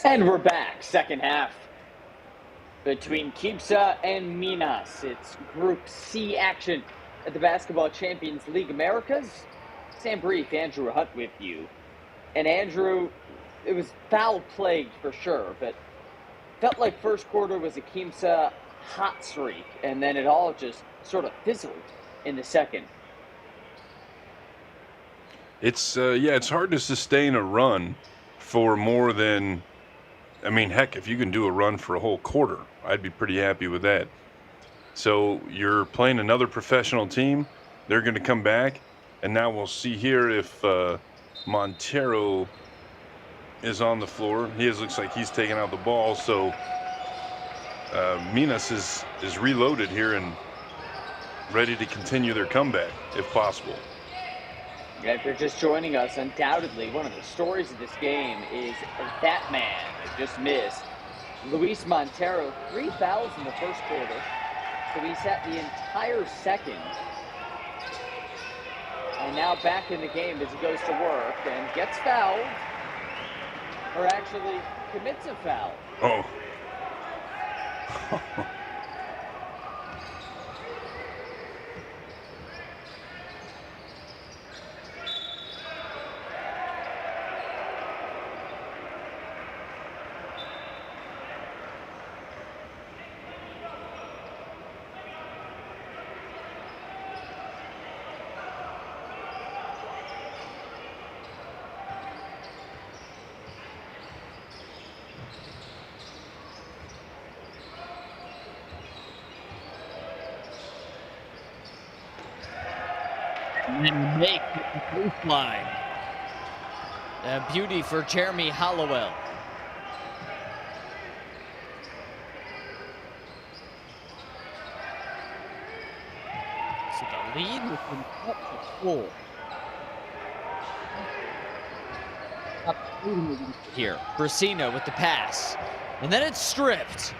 And we're back, second half between Quimsa and Minas. It's Group C action at the Basketball Champions League Americas. Sam Brief, Andrew Hutt with you. And Andrew, it was foul-plagued for sure, but felt like first quarter was a Quimsa hot streak, and then it all just sort of fizzled in the second. It's it's hard to sustain a run for more than, I mean, heck, if you can do a run for a whole quarter, I'd be pretty happy with that. So you're playing another professional team. They're going to come back, and now we'll see here if Montero is on the floor. Looks like he's taking out the ball. So Minas is reloaded here and ready to continue their comeback if possible. Yeah, if you're just joining us, undoubtedly one of the stories of this game is that man that just missed. Luis Montero, 3 fouls in the first quarter, so he sat the entire second. And now back in the game as he goes to work and gets fouled, or actually commits a foul. Oh. And then make the baseline. A beauty for Jeremy Hollowell. So the lead has been cut to 4. Here, Brasino with the pass. And then it's stripped.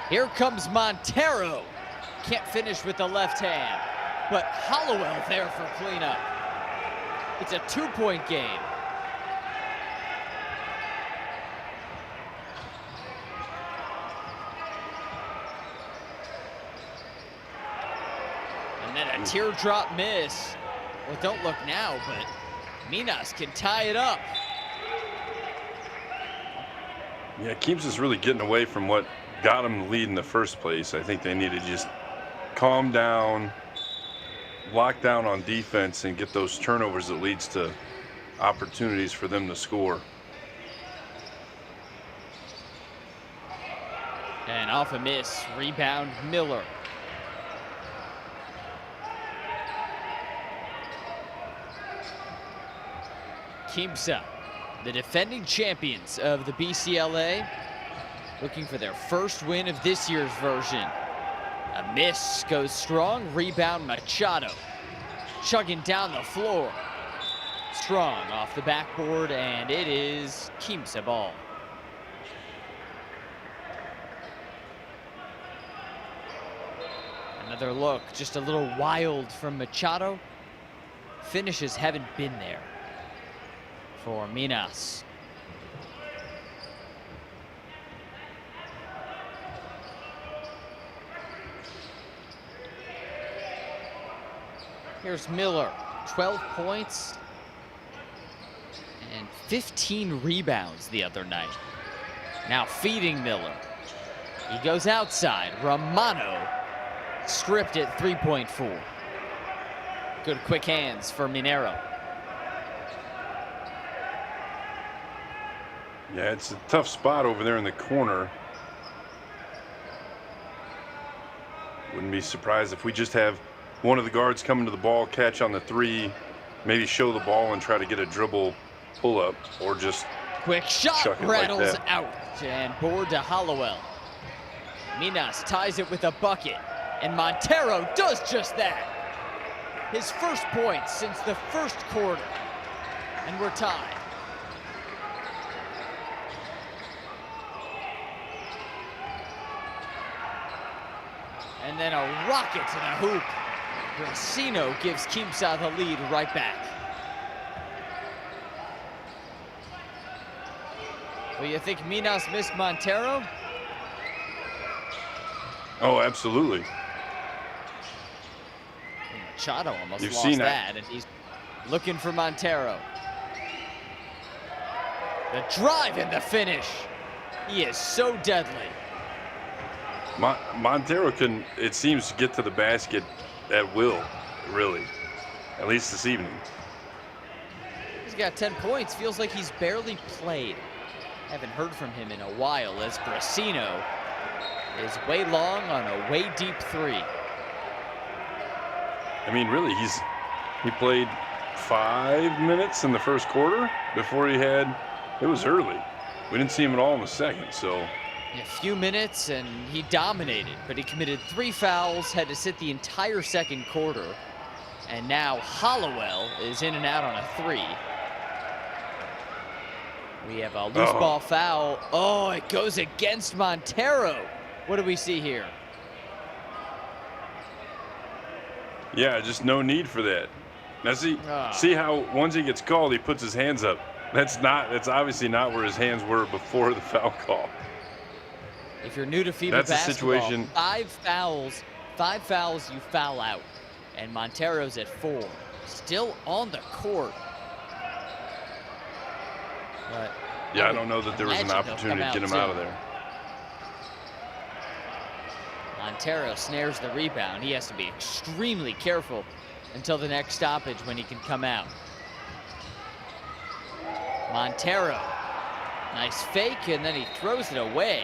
Here comes Montero. Can't finish with the left hand. But Hollowell there for cleanup. It's a 2-point game. And then a teardrop miss. Well, don't look now, but Minas can tie it up. Yeah, Quimsa's really getting away from what got them the lead in the first place. I think they need to just calm down, lock down on defense, and get those turnovers that leads to opportunities for them to score. And off a miss, rebound Miller. Quimsa, the defending champions of the BCLA, looking for their first win of this year's version. A miss goes strong, rebound Machado. Chugging down the floor. Strong off the backboard, and it is Quimsa ball. Another look, just a little wild from Machado. Finishes haven't been there for Minas. Here's Miller, 12 points and 15 rebounds the other night. Now feeding Miller. He goes outside. Romano stripped at 3.4. Good quick hands for Minero. Yeah, it's a tough spot over there in the corner. Wouldn't be surprised if we just have one of the guards coming to the ball, catch on the 3, maybe show the ball and try to get a dribble pull-up, or just quick shot rattles like out and board to Hollowell. Minas ties it with a bucket, and Montero does just that. His first point since the first quarter, and we're tied. And then a rocket to the hoop. Brasino gives Quimsa the lead right back. Well, you think Minas missed Montero? Oh, absolutely. Machado almost You've lost seen that, and he's looking for Montero. The drive and the finish. He is so deadly. Montero can, it seems, get to the basket at will, really, at least this evening. He's got 10 points. Feels like he's barely played. Haven't heard from him in a while as Brasino is way long on a way deep three. I mean, really, he played 5 minutes in the first quarter before it was early. We didn't see him at all in the second, so. A few minutes and he dominated, but he committed 3 fouls, had to sit the entire second quarter. And now Hollowell is in and out on a 3. We have a loose ball foul. Oh, it goes against Montero. What do we see here? Yeah, just no need for that. Now see how once he gets called, he puts his hands up. That's obviously not where his hands were before the foul call. If you're new to FIBA That's basketball, a situation. 5 fouls, you foul out. And Montero's at 4. Still on the court. But yeah, I don't know that there was an opportunity to get him out of there. Montero snares the rebound. He has to be extremely careful until the next stoppage when he can come out. Montero, nice fake, and then he throws it away.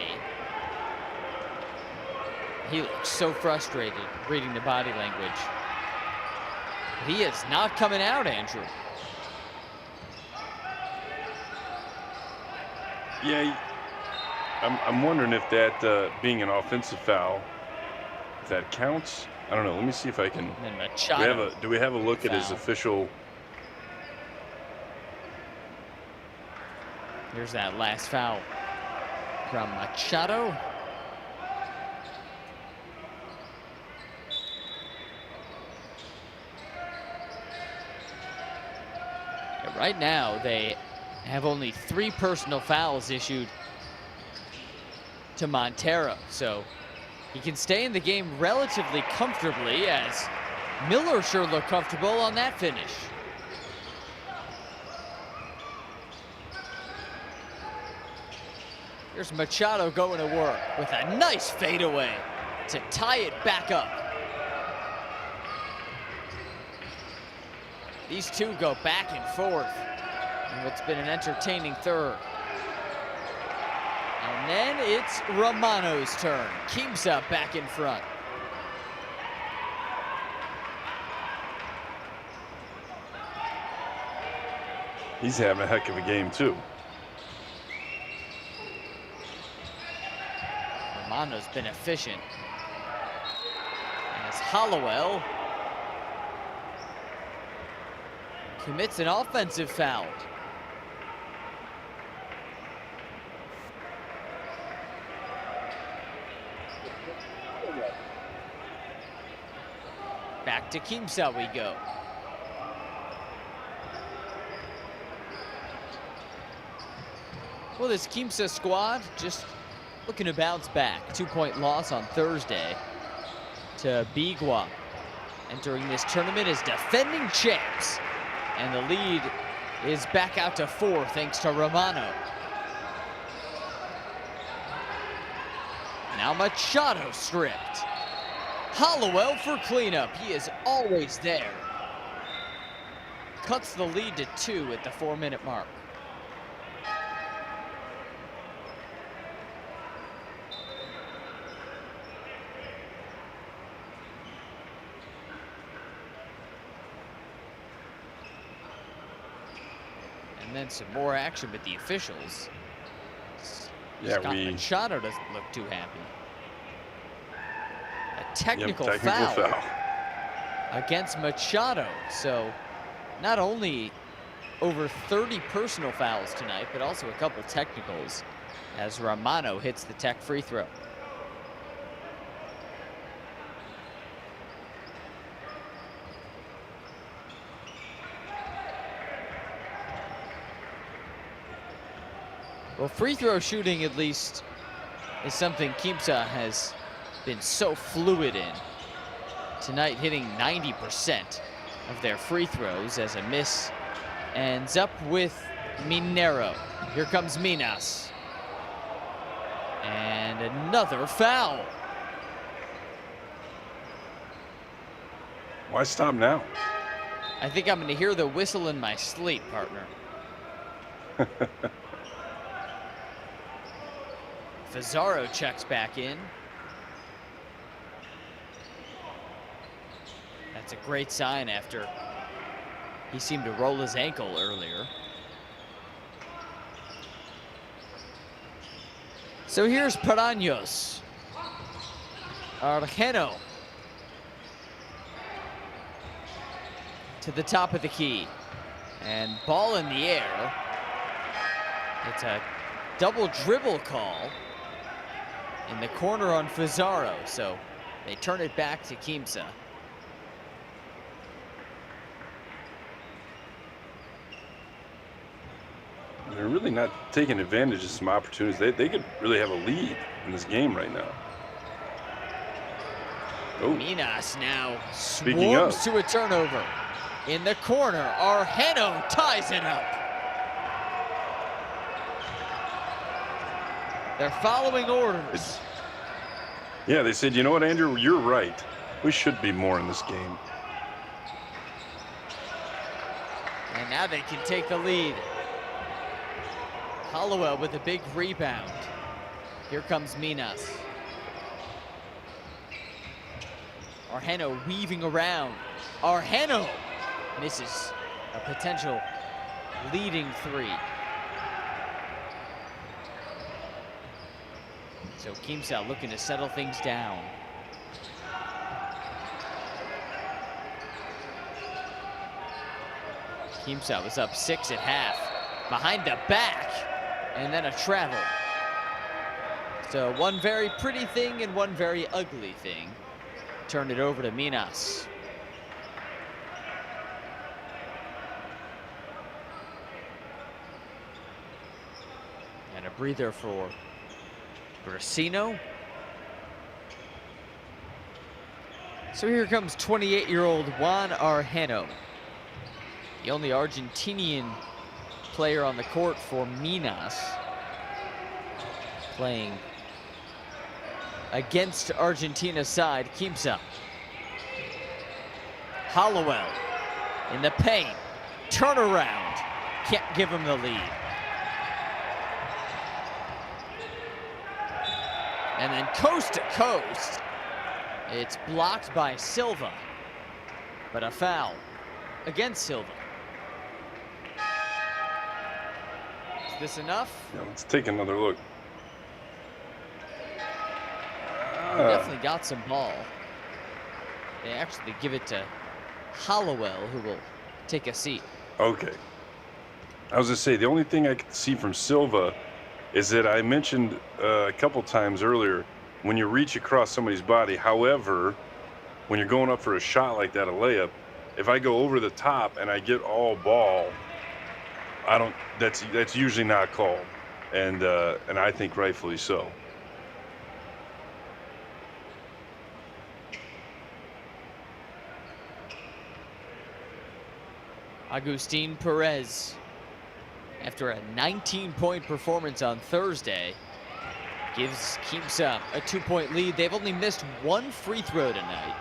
He looks so frustrated reading the body language. He is not coming out, Andrew. Yeah, I'm wondering if that being an offensive foul, if that counts. I don't know. Let me see if I can. And Machado, Do we have a look at his official? Here's that last foul from Machado. And right now, they have only 3 personal fouls issued to Montero, so he can stay in the game relatively comfortably, as Miller sure looked comfortable on that finish. Here's Machado going to work with a nice fadeaway to tie it back up. These two go back and forth in what's been an entertaining third. And then it's Romano's turn. Quimsa back in front. He's having a heck of a game too. Romano's been efficient. As Hollowell commits an offensive foul. Back to Quimsa we go. Well, this Quimsa squad just looking to bounce back. 2-point loss on Thursday to Bigua. Entering this tournament as defending champs. And the lead is back out to 4 thanks to Romano. Now Machado stripped. Hollowell for cleanup. He is always there. Cuts the lead to 2 at the 4-minute mark. And then some more action with the officials. Yeah, Machado doesn't look too happy. A technical foul against Machado. So not only over 30 personal fouls tonight, but also a couple technicals as Romano hits the tech free throw. Well, free throw shooting at least is something Quimsa has been so fluid in. Tonight hitting 90% of their free throws as a miss ends up with Minero. Here comes Minas. And another foul. Why stop now? I think I'm going to hear the whistle in my sleep, partner. Fazaro checks back in. That's a great sign after he seemed to roll his ankle earlier. So here's Paraños. Argeno to the top of the key. And ball in the air. It's a double dribble call in the corner on Fazaro. So they turn it back to Quimsa. They're really not taking advantage of some opportunities. They could really have a lead in this game right now. Oh, Minas now Speaking of. swarms to a turnover. In the corner, Argeno ties it up. They're following orders. yeah, they said, you know what, Andrew, you're right. We should be more in this game. And now they can take the lead. Hollowell with a big rebound. Here comes Minas. Argeno weaving around. Argeno misses a potential leading three. So Quimsa looking to settle things down. Quimsa was up 6 at half. Behind the back, and then a travel. So one very pretty thing and one very ugly thing. Turn it over to Minas. And a breather for Brasino. So here comes 28-year-old Juan Argeno, the only Argentinian player on the court for Minas, playing against Argentina's side, Quimsa. Hollowell in the paint, turnaround, can't give him the lead. And then coast to coast, it's blocked by Silva, but a foul against Silva. Is this enough? Yeah, let's take another look. They definitely got some ball. They actually give it to Hollowell, who will take a seat. Okay. I was going to say, the only thing I could see from Silva is that I mentioned a couple times earlier, when you reach across somebody's body, however, when you're going up for a shot like that, a layup, if I go over the top and I get all ball, that's usually not called, and I think rightfully so. Agustin Perez, after a 19-point performance on Thursday, gives Quimsa a 2-point lead. They've only missed one free throw tonight.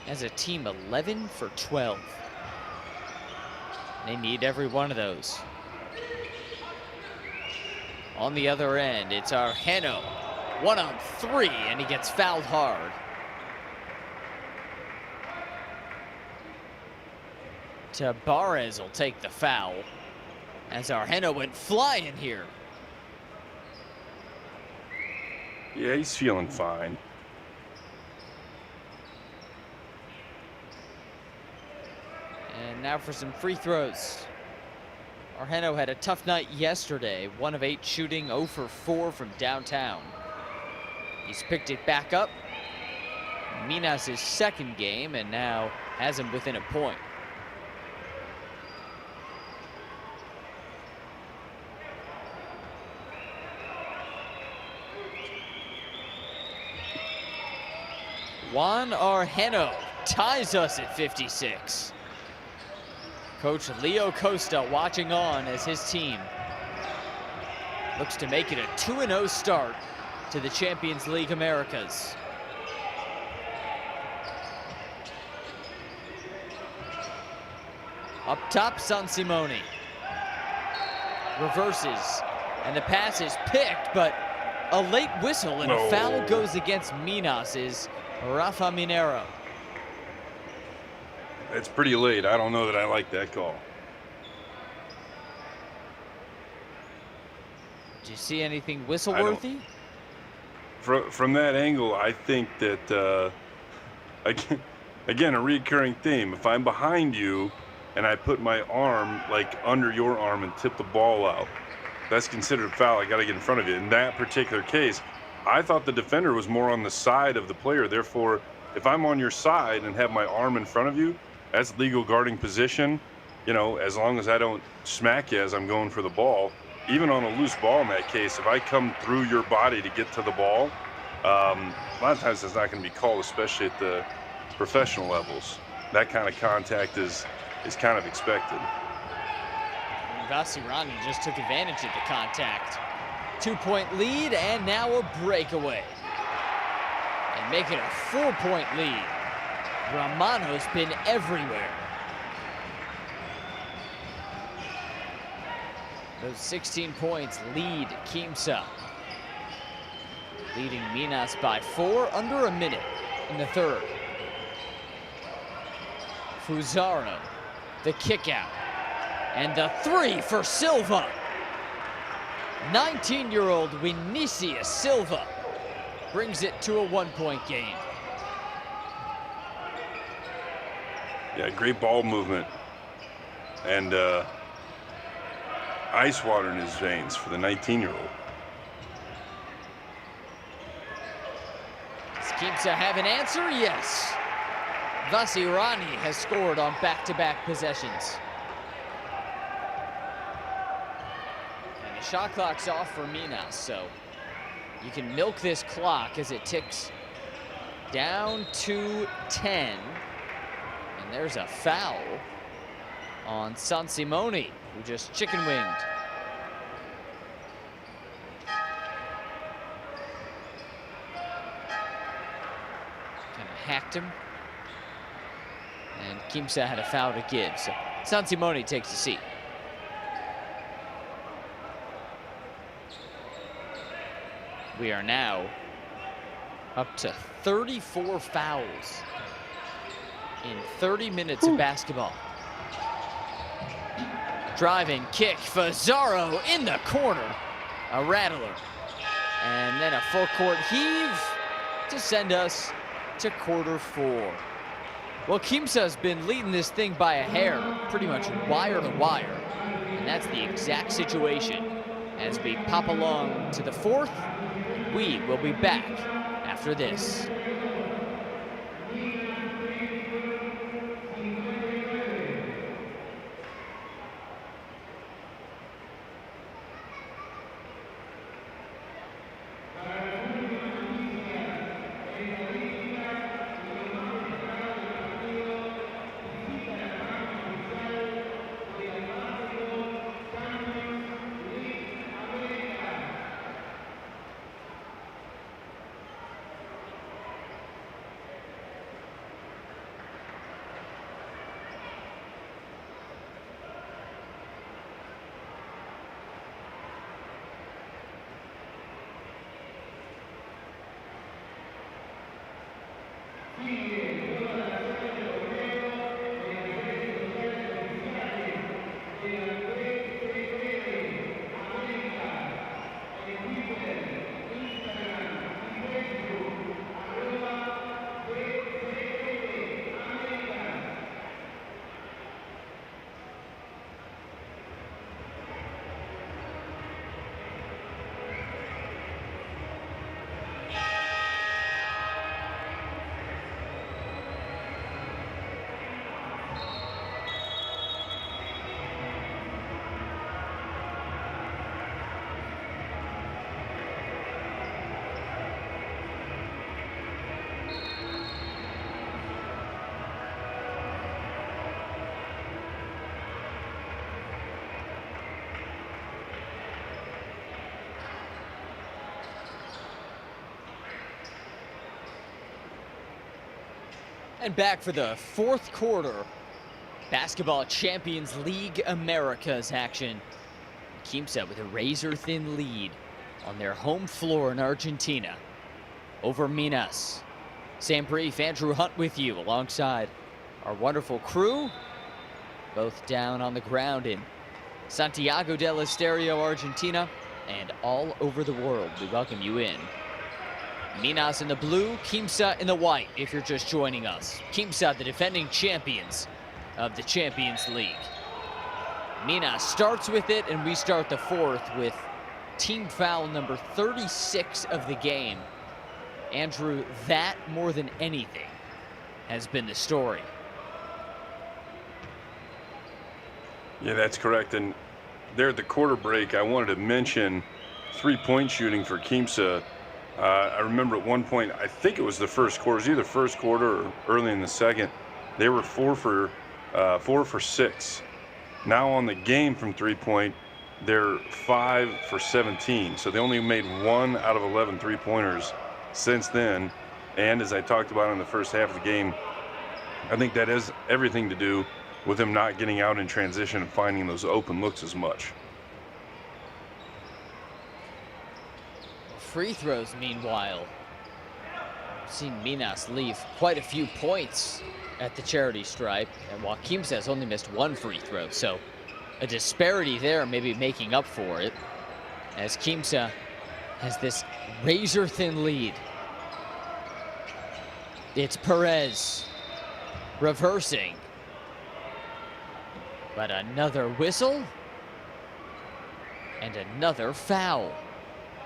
As a team, 11 for 12. They need every one of those. On the other end, it's Argeno. 1-on-3, and he gets fouled hard. Tabarez will take the foul as Argeno went flying here. Yeah, he's feeling fine. And now for some free throws. Argeno had a tough night yesterday. 1 of 8 shooting, 0 for 4 from downtown. He's picked it back up. Minas' second game, and now has him within a point. Juan Arjeno ties us at 56. Coach Leo Costa watching on as his team looks to make it a 2-0 start to the Champions League Americas. Up top, San Simone. Reverses, and the pass is picked, but a late whistle and a foul goes against Minas' Rafa Minero. It's pretty late. I don't know that I like that call. Do you see anything whistle-worthy? From that angle, I think that, again, a recurring theme. If I'm behind you and I put my arm like under your arm and tip the ball out, that's considered a foul. I got to get in front of you. In that particular case, I thought the defender was more on the side of the player. Therefore, if I'm on your side and have my arm in front of you, that's legal guarding position. You know, as long as I don't smack you as I'm going for the ball. Even on a loose ball in that case, if I come through your body to get to the ball, a lot of times it's not going to be called, especially at the professional levels. That kind of contact is kind of expected. Vasirani just took advantage of the contact. 2-point lead, and now a breakaway. And make it a 4-point lead. Romano's been everywhere. Those 16 points lead Quimsa, leading Minas by 4 under a minute in the third. Fusaro, the kick out, and the 3 for Silva. 19-year-old Vinicius Silva brings it to a 1-point game. Yeah, great ball movement. And ice water in his veins for the 19-year-old. Does Quimsa have an answer? Yes. Vasirani has scored on back-to-back possessions. And the shot clock's off for Minas, so you can milk this clock as it ticks down to 10. And there's a foul on San Simone, who just chicken-winged. Kind of hacked him. And Quimsa had a foul to give, so San Simone takes a seat. We are now up to 34 fouls in 30 minutes of basketball. Driving kick, Fusaro in the corner, a rattler. And then a full court heave to send us to quarter 4. Well, Quimsa's been leading this thing by a hair, pretty much wire to wire. And that's the exact situation as we pop along to the 4th. We will be back after this. And back for the fourth quarter. Basketball Champions League Americas action. Quimsa with a razor-thin lead on their home floor in Argentina over Minas. Sam Brief, Andrew Hunt with you alongside our wonderful crew, both down on the ground in Santiago del Estero, Argentina, and all over the world. We welcome you in. Minas in the blue, Quimsa in the white, if you're just joining us. Quimsa, the defending champions of the Champions League. Minas starts with it, and we start the fourth with team foul number 36 of the game. Andrew, that more than anything has been the story. Yeah, that's correct. And there at the quarter break, I wanted to mention three-point shooting for Quimsa. I remember at one point, I think it was the first quarter, it was either first quarter or early in the second, they were 4 for 6. Now on the game from three-point, they're 5 for 17. So they only made 1 out of 11 three-pointers since then. And as I talked about in the first half of the game, I think that has everything to do with them not getting out in transition and finding those open looks as much. Free throws, meanwhile. I've seen Minas leave quite a few points at the charity stripe, and while Quimsa has only missed 1 free throw, so a disparity there, maybe making up for it, as Quimsa has this razor-thin lead. It's Perez reversing, but another whistle and another foul.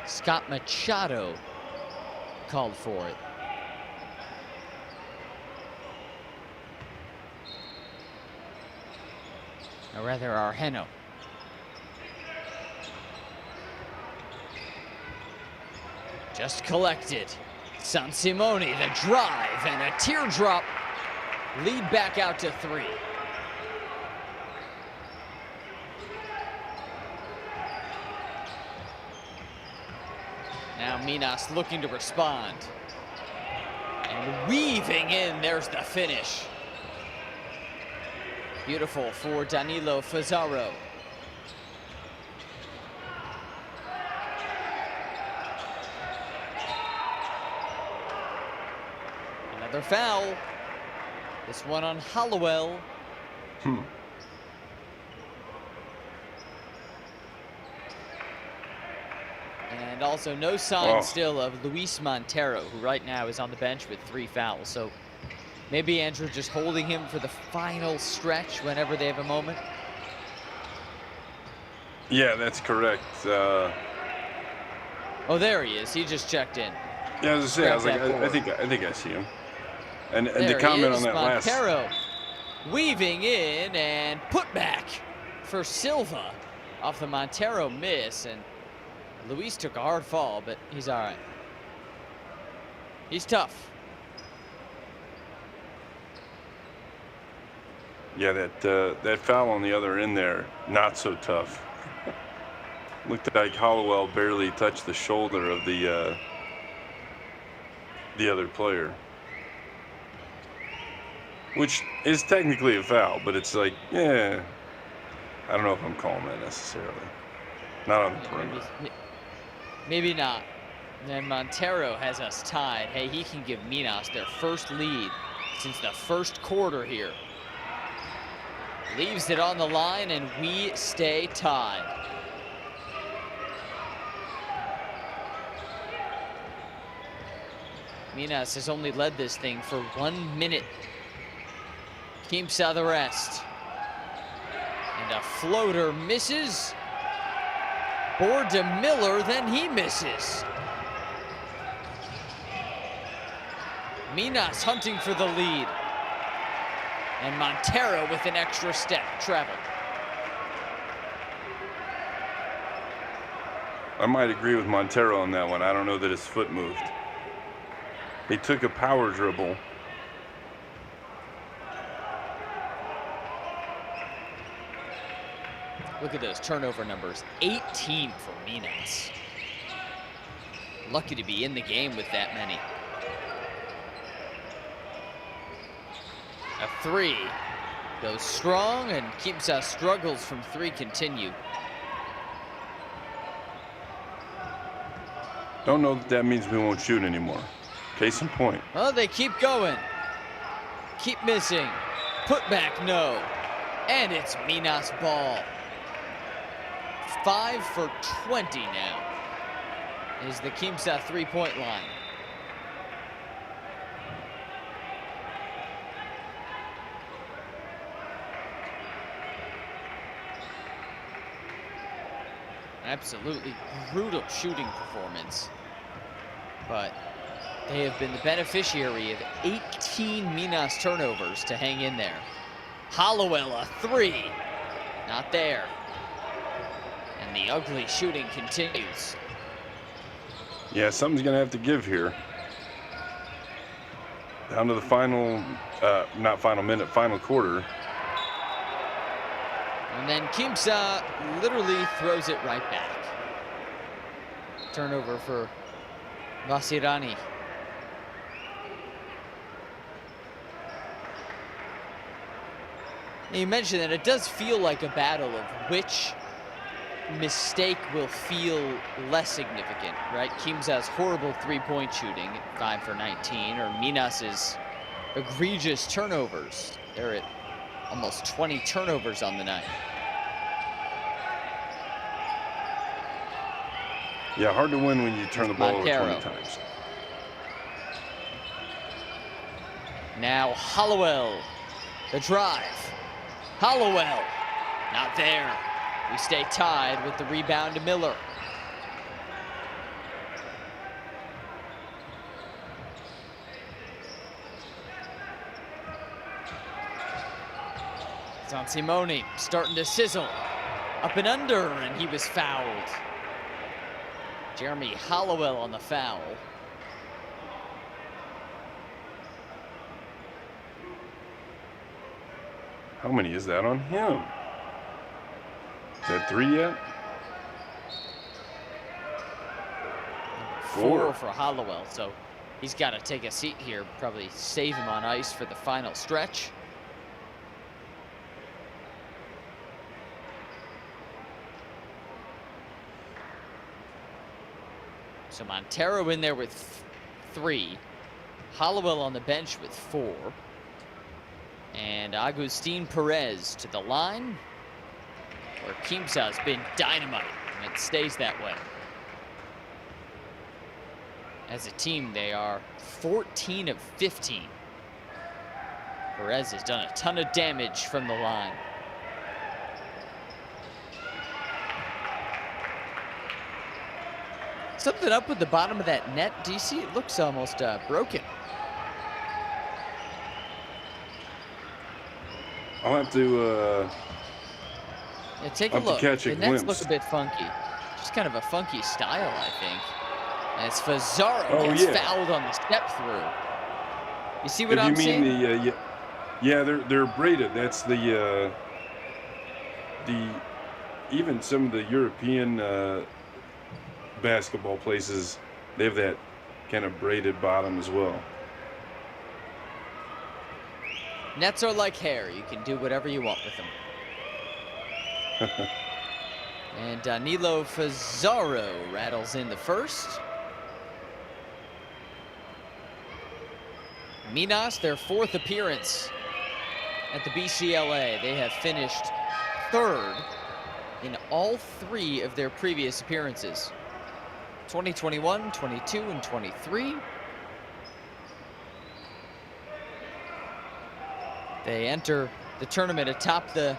Scott Machado called for it. Or rather, Argeno. Just collected. San Simone, the drive, and a teardrop. Lead back out to 3. Now Minas looking to respond. And weaving in, there's the finish. Beautiful for Danilo Fazaro. Another foul. This one on Hollowell. And also no sign still of Luis Montero, who right now is on the bench with 3 fouls. So maybe Andrew just holding him for the final stretch whenever they have a moment. Yeah, that's correct. Oh, there he is. He just checked in. Yeah, as I say, I was like, I think I see him. And there to comment on that Montero weaving in and put back for Silva off the Montero miss, and Luis took a hard fall, but he's all right. He's tough. Yeah, that foul on the other end there, not so tough. Looked like Hollowell barely touched the shoulder of the other player, which is technically a foul, but it's like, yeah, I don't know if I'm calling that necessarily. Not on the perimeter. Maybe not. Then Montero has us tied. Hey, he can give Minas their first lead since the first quarter here. Leaves it on the line, and we stay tied. Minas has only led this thing for 1 minute. Quimsa the rest. And a floater misses. Borja Miller, then he misses. Minas hunting for the lead. And Montero with an extra step, travel. I might agree with Montero on that one. I don't know that his foot moved. He took a power dribble. Look at those turnover numbers. 18 for Minas. Lucky to be in the game with that many. A three goes strong, and Quimsa struggles from three continue. Don't know that means we won't shoot anymore. Case in point. Well, they keep going. Keep missing. Put back, no. And it's Minas ball. 5 for 20 now is the Quimsa three-point line. Absolutely brutal shooting performance. But they have been the beneficiary of 18 Minas turnovers to hang in there. Hollowell, a three. Not there. And the ugly shooting continues. Yeah, something's going to have to give here. Down to the final, not final minute, final quarter. And then Quimsa literally throws it right back. Turnover for Vasirani. You mentioned that it does feel like a battle of which mistake will feel less significant, right? Quimsa's horrible three-point shooting at 5 for 19, or Minas's egregious turnovers. They're at almost 20 turnovers on the night. Yeah, hard to win when you turn the ball over 20 times. Now Hollowell, the drive. Hollowell, not there. We stay tied with the rebound to Miller. Simone starting to sizzle. Up and under, and he was fouled. Jeremy Hollowell on the foul. How many is that on him? Is that 3 yet? 4 for Hollowell, so he's got to take a seat here, probably save him on ice for the final stretch. So Montero in there with 3. Hollowell on the bench with 4. And Agustin Perez to the line, where Quimsa has been dynamite, and it stays that way. As a team, they are 14 of 15. Perez has done a ton of damage from the line. Something up with the bottom of that net, DC. It looks almost broken. I'll have to Yeah, take a look. catch a The nets glimpse. look a bit funky. Just kind of a funky style, I think. As Fazaro gets fouled on the step through. You see what I'm saying? You mean yeah, they're braided. That's the even some of the European basketball places, they have that kind of braided bottom as well. Nets are like hair. You can do whatever you want with them. And Danilo Fazaro rattles in the first. Minas, their 4th appearance at the BCLA. They have finished 3rd in all 3 of their previous appearances. 2021, 22, and 23. They enter the tournament atop the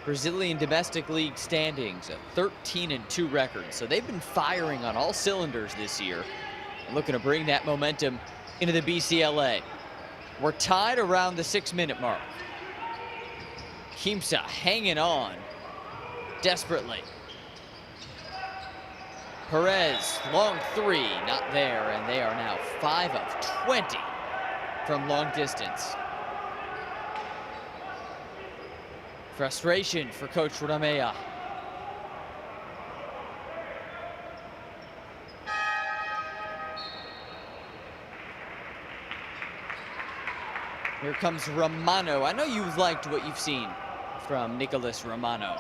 Brazilian Domestic League standings, a 13-2 record. So they've been firing on all cylinders this year and looking to bring that momentum into the BCLA. We're tied around the 6-minute mark. Quimsa hanging on desperately. Perez, long 3, not there, and they are now 5 of 20 from long distance. Frustration for Coach Ramea. Here comes Romano. I know you've liked what you've seen from Nicholas Romano.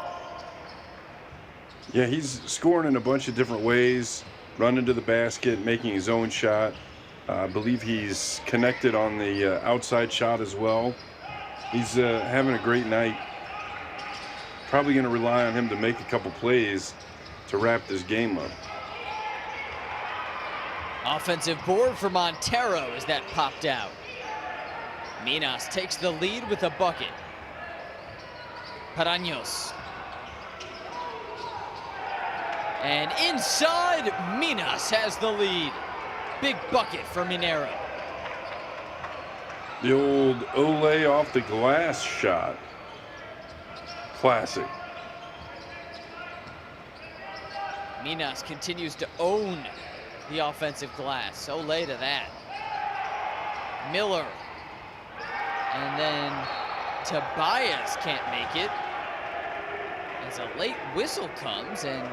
Yeah, he's scoring in a bunch of different ways, running to the basket, making his own shot. I believe he's connected on the outside shot as well. He's having a great night. Probably going to rely on him to make a couple plays to wrap this game up. Offensive board for Montero as that popped out. Minas takes the lead with a bucket. Paraños. And inside, Minas has the lead. Big bucket for Minero. The old Ole off the glass shot. Classic. Minas continues to own the offensive glass. Ole to that. Miller. And then Tobias can't make it as a late whistle comes and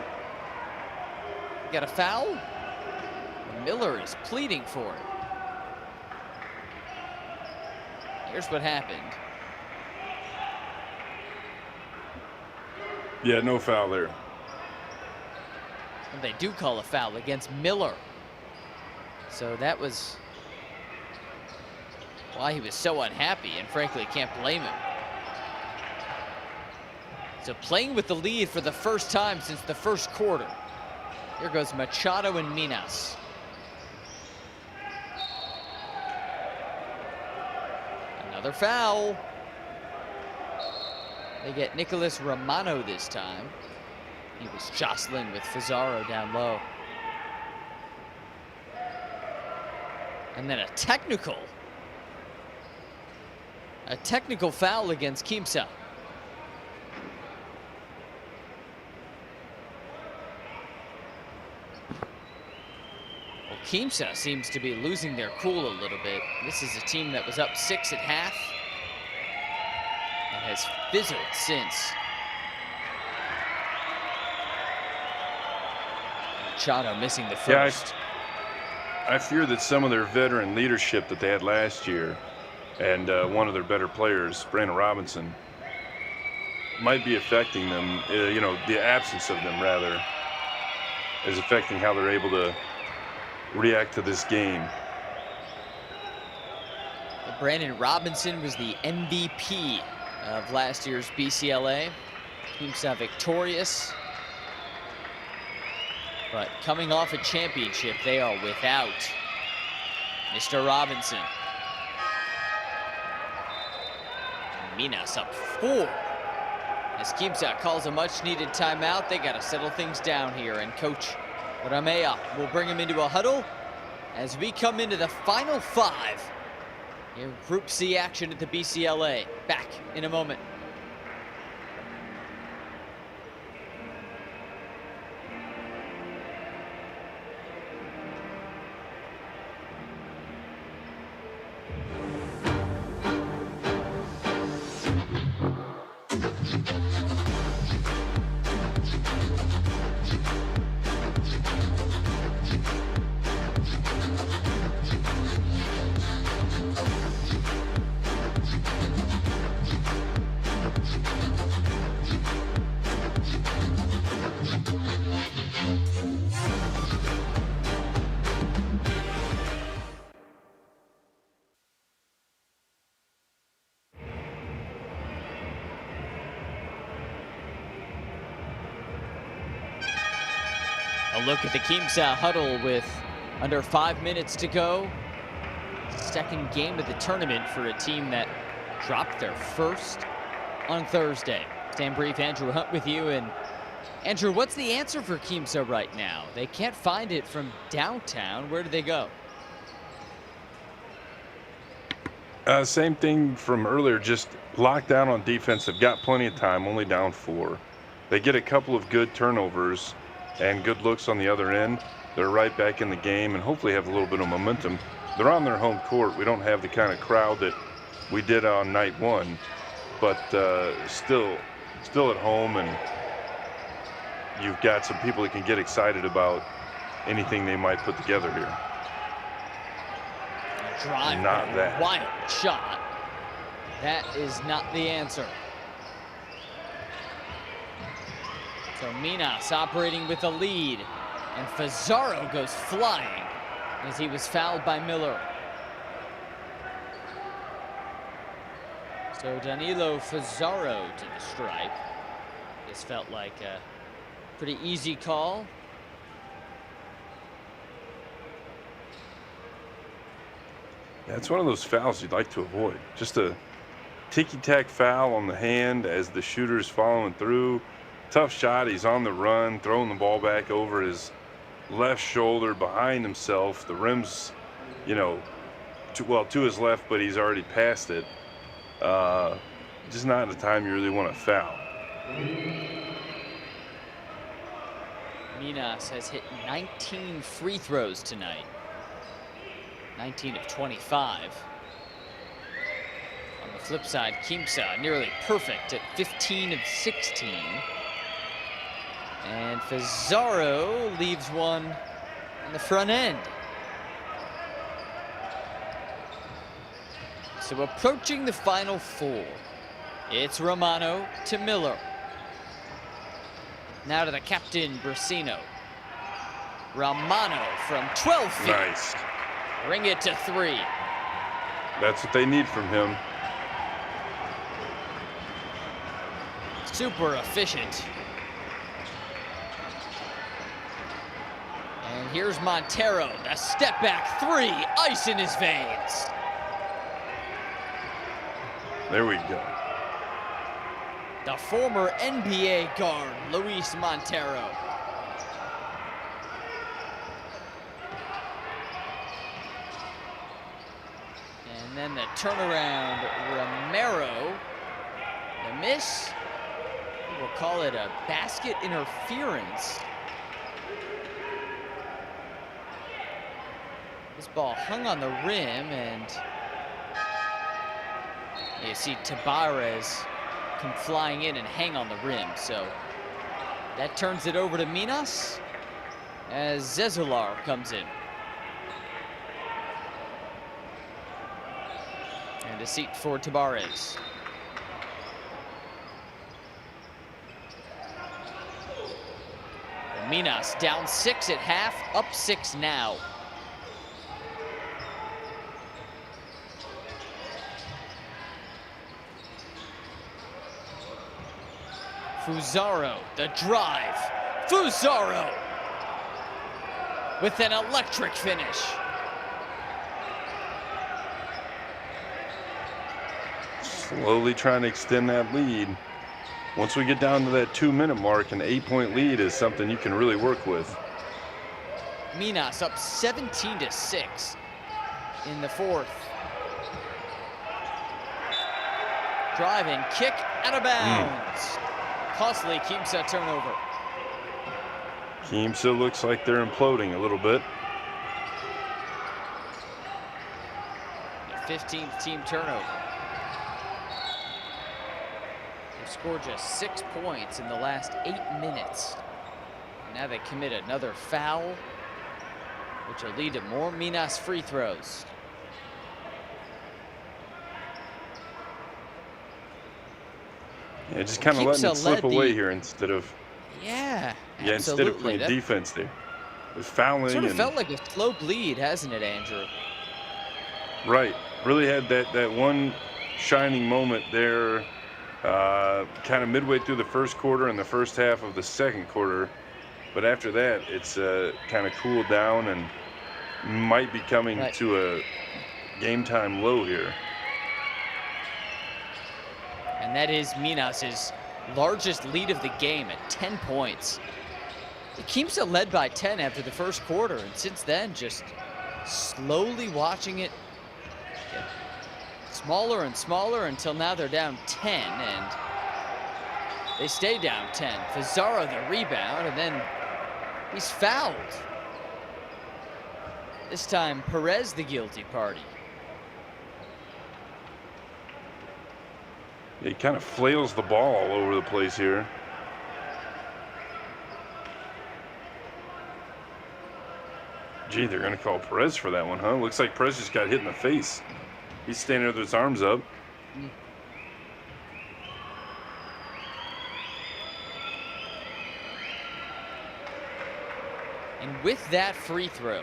we got a foul. Miller is pleading for it. Here's what happened. Yeah, no foul there. And they do call a foul against Miller. So that was why he was so unhappy, and frankly, can't blame him. So playing with the lead for the first time since the first quarter. Here goes Machado and Minas. Another foul. They get Nicholas Romano this time. He was jostling with Fazaro down low. And then a technical foul against Quimsa. Well, Quimsa seems to be losing their cool a little bit. This is a team that was up 6 at half and has fizzled since. Machado missing the first. Yeah, I fear that some of their veteran leadership that they had last year and one of their better players, Brandon Robinson, might be affecting them. You know, the absence of them, rather, is affecting how they're able to react to this game. Brandon Robinson was the MVP of last year's BCLA. Quimsa victorious. But coming off a championship, they are without Mr. Robinson. Minas up 4. As Quimsa calls a much-needed timeout, they got to settle things down here. And Coach Ramea will bring him into a huddle as we come into the final 5 in Group C action at the BCLA. Back in a moment. A look at the Quimsa huddle with under 5 minutes to go. Second game of the tournament for a team that dropped their first on Thursday. Stand brief, Andrew Hunt with you. And Andrew, what's the answer for Quimsa right now? They can't find it from downtown. Where do they go? Same thing from earlier, just locked down on defense. They've got plenty of time, only down 4. They get a couple of good turnovers and good looks on the other end. They're right back in the game and hopefully have a little bit of momentum. They're on their home court. We don't have the kind of crowd that we did on night 1, but still at home, and you've got some people that can get excited about anything they might put together here. Drive, Not that. wild shot. That is not the answer. So Minas operating with the lead, and Fazaro goes flying as he was fouled by Miller. So Danilo Fazaro to the stripe. This felt like a pretty easy call. Yeah, it's one of those fouls you'd like to avoid. Just a ticky-tack foul on the hand as the shooter's following through. Tough shot. He's on the run, throwing the ball back over his left shoulder behind himself. The rim's, you know, to his left, but he's already past it. Just not the time you really want to foul. Minas has hit 19 free throws tonight. 19 of 25. On the flip side, Quimsa nearly perfect at 15 of 16. And Fazaro leaves one on the front end. So approaching the final four, it's Romano to Miller. Now to the captain, Brasino. Romano from 12 feet. Nice. Bring it to 3. That's what they need from him. Super efficient. And here's Montero, the step back 3, ice in his veins. There we go. The former NBA guard, Luis Montero. And then the turnaround, Romero. The miss, we'll call it a basket interference. This ball hung on the rim, and you see Tabarez come flying in and hang on the rim. So that turns it over to Minas as Zezular comes in. And a seat for Tabarez. Minas down 6 at half, up 6 now. Fazaro, the drive. Fazaro with an electric finish. Slowly trying to extend that lead. Once we get down to that 2-minute mark, an 8-point lead is something you can really work with. Minas up 17-6 in the fourth. Driving kick out of bounds. Costly Quimsa turnover. Quimsa looks like they're imploding a little bit. The 15th team turnover. They've scored just 6 points in the last 8 minutes. Now they commit another foul, which will lead to more Minas free throws. Yeah, just kind of letting it slip away here instead of instead of playing defense there. With fouling, sort of felt like a slow bleed, hasn't it, Andrew? Right. Really had that one shining moment there, kind of midway through the first quarter and the first half of the second quarter. But after that, it's kind of cooled down and might be coming to a game time low here. And that is Minas's largest lead of the game at 10 points. The Quimsa led by 10 after the first quarter, and since then, just slowly watching it get smaller and smaller until now they're down 10, and they stay down 10. Fazaro the rebound, and then he's fouled. This time, Perez the guilty party. He kind of flails the ball all over the place here. Gee, they're going to call Perez for that one, huh? Looks like Perez just got hit in the face. He's standing there with his arms up. And with that free throw,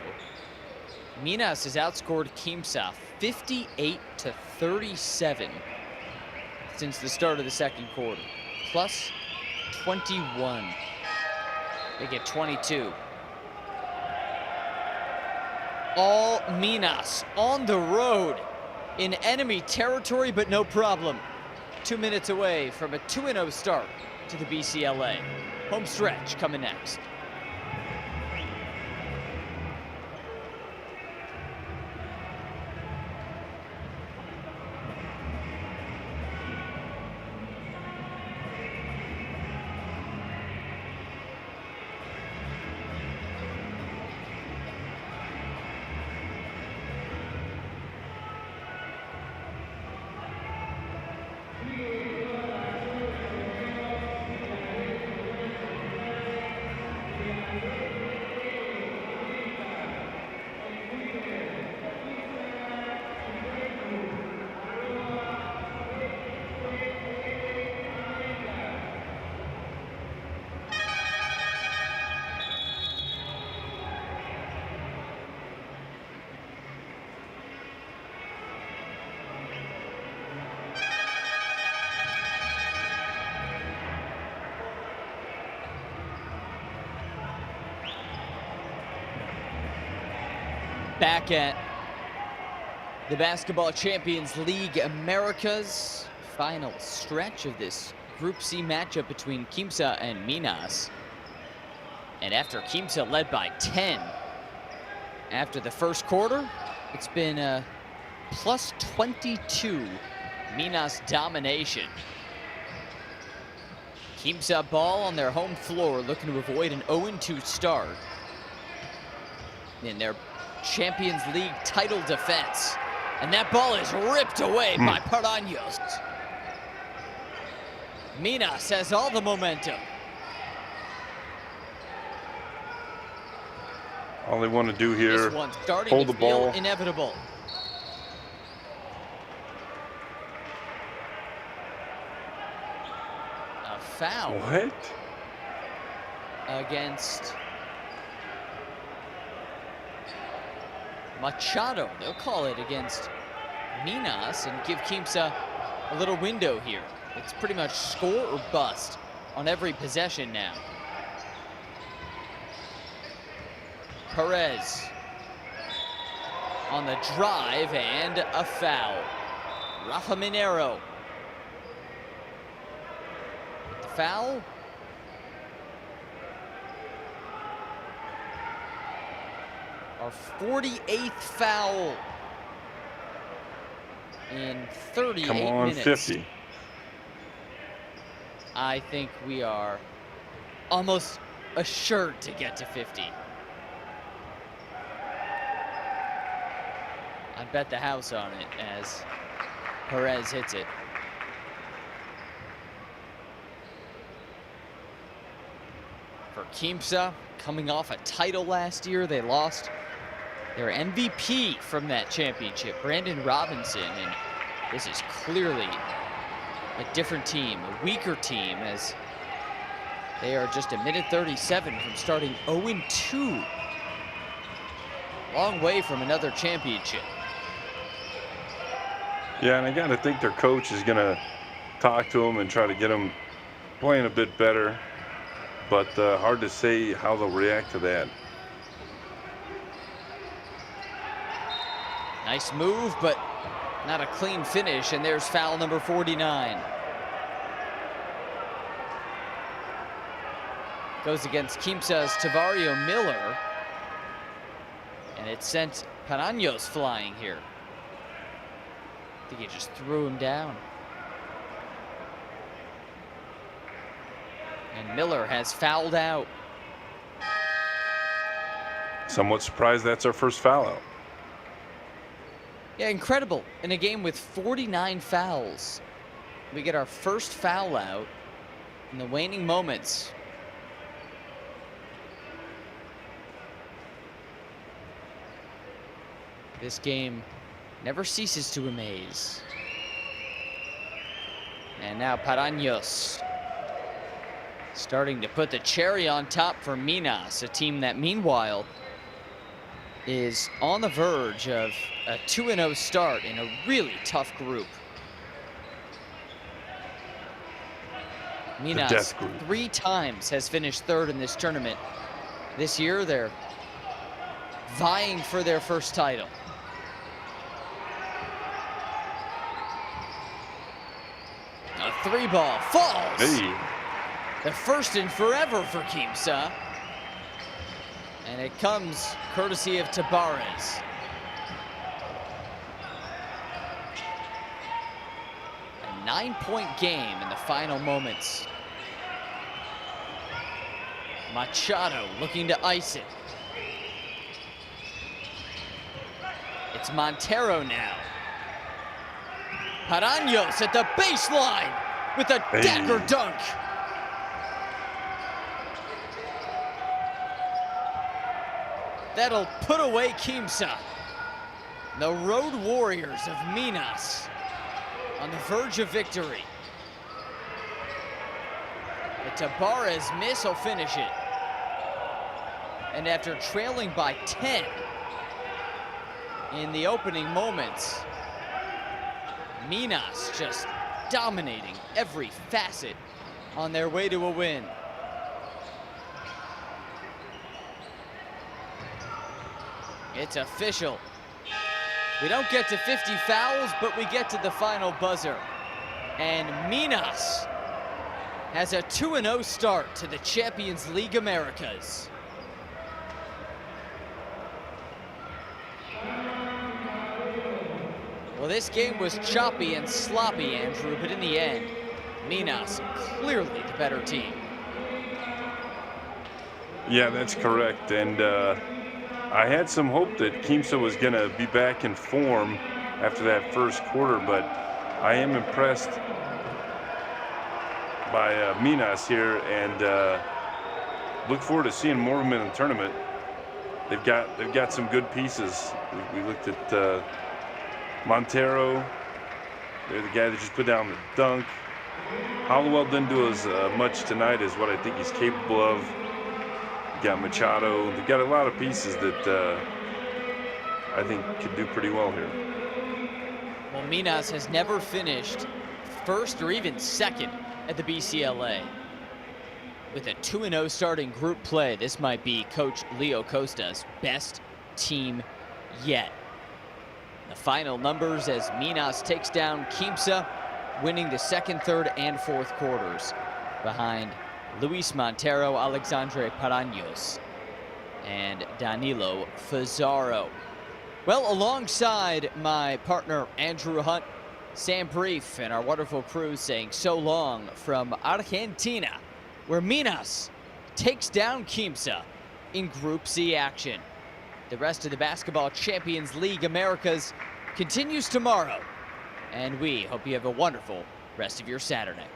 Minas has outscored Quimsa 58-37 since the start of the second quarter. Plus 21. They get 22. All Minas on the road in enemy territory, but no problem. 2 minutes away from a 2-0 start to the BCLA. Home stretch coming next. Back at the Basketball Champions League Americas, final stretch of this Group C matchup between Quimsa and Minas. And after Quimsa led by 10 after the first quarter, it's been plus 22 Minas domination. Quimsa ball on their home floor, looking to avoid an 0-2 start in their Champions League title defense. And that ball is ripped away by Paraños. Minas has all the momentum. All they want to do here, This one's starting hold to the feel ball. inevitable. A foul What? against Machado. They'll call it against Minas and give Quimsa a little window here. It's pretty much score or bust on every possession now. Perez on the drive and a foul. Rafa Minero. The foul. Our 48th foul in 38 Come on, minutes. 50. I think we are almost assured to get to 50. I'd bet the house on it as Perez hits it. For Quimsa, coming off a title last year, they lost their MVP from that championship, Brandon Robinson, and this is clearly a different team, a weaker team, as they are just a minute 37 from starting 0-2. Long way from another championship. Yeah, and I got to think their coach is going to talk to them and try to get them playing a bit better. But hard to say how they'll react to that. Nice move, but not a clean finish, and there's foul number 49. Goes against Quimsa's Tavario Miller, and it sent Paraños flying here. I think he just threw him down. And Miller has fouled out. Somewhat surprised that's our first foul out. Yeah, incredible. In a game with 49 fouls, we get our first foul out in the waning moments. This game never ceases to amaze. And now Paraños. Starting to put the cherry on top for Minas, a team that meanwhile is on the verge of a 2-0 start in a really tough group. Minas death group. 3 times has finished third in this tournament. This year they're vying for their first title. A 3-ball falls. Hey. The first in forever for Quimsa. And it comes courtesy of Tabarez. A 9-point game in the final moments. Machado looking to ice it. It's Montero now. Paraños at the baseline with a dagger dunk. That'll put away Quimsa. The Road Warriors of Minas on the verge of victory. The Tabarez miss will finish it. And after trailing by 10 in the opening moments, Minas just dominating every facet on their way to a win. It's official. We don't get to 50 fouls, but we get to the final buzzer. And Minas has a 2-0 start to the Champions League Americas. Well, this game was choppy and sloppy, Andrew, but in the end, Minas clearly the better team. Yeah, that's correct. And I had some hope that Quimsa was going to be back in form after that first quarter, but I am impressed by Minas here, and look forward to seeing more of them in the tournament. They've got some good pieces. We looked at Montero. They're the guy that just put down the dunk. Hollowell didn't do as much tonight as what I think he's capable of. You got Machado. They've got a lot of pieces that I think could do pretty well here. Well, Minas has never finished first or even second at the BCLA. With a 2-0 start in group play, this might be Coach Leo Costa's best team yet. The final numbers as Minas takes down Quimsa, winning the second, third, and fourth quarters behind Luis Montero, Alexandre Paraños, and Danilo Fazaro. Well, alongside my partner Andrew Hunt, Sam Brief, and our wonderful crew saying so long from Argentina, where Minas takes down Quimsa in Group C action. The rest of the Basketball Champions League Americas continues tomorrow, and we hope you have a wonderful rest of your Saturday.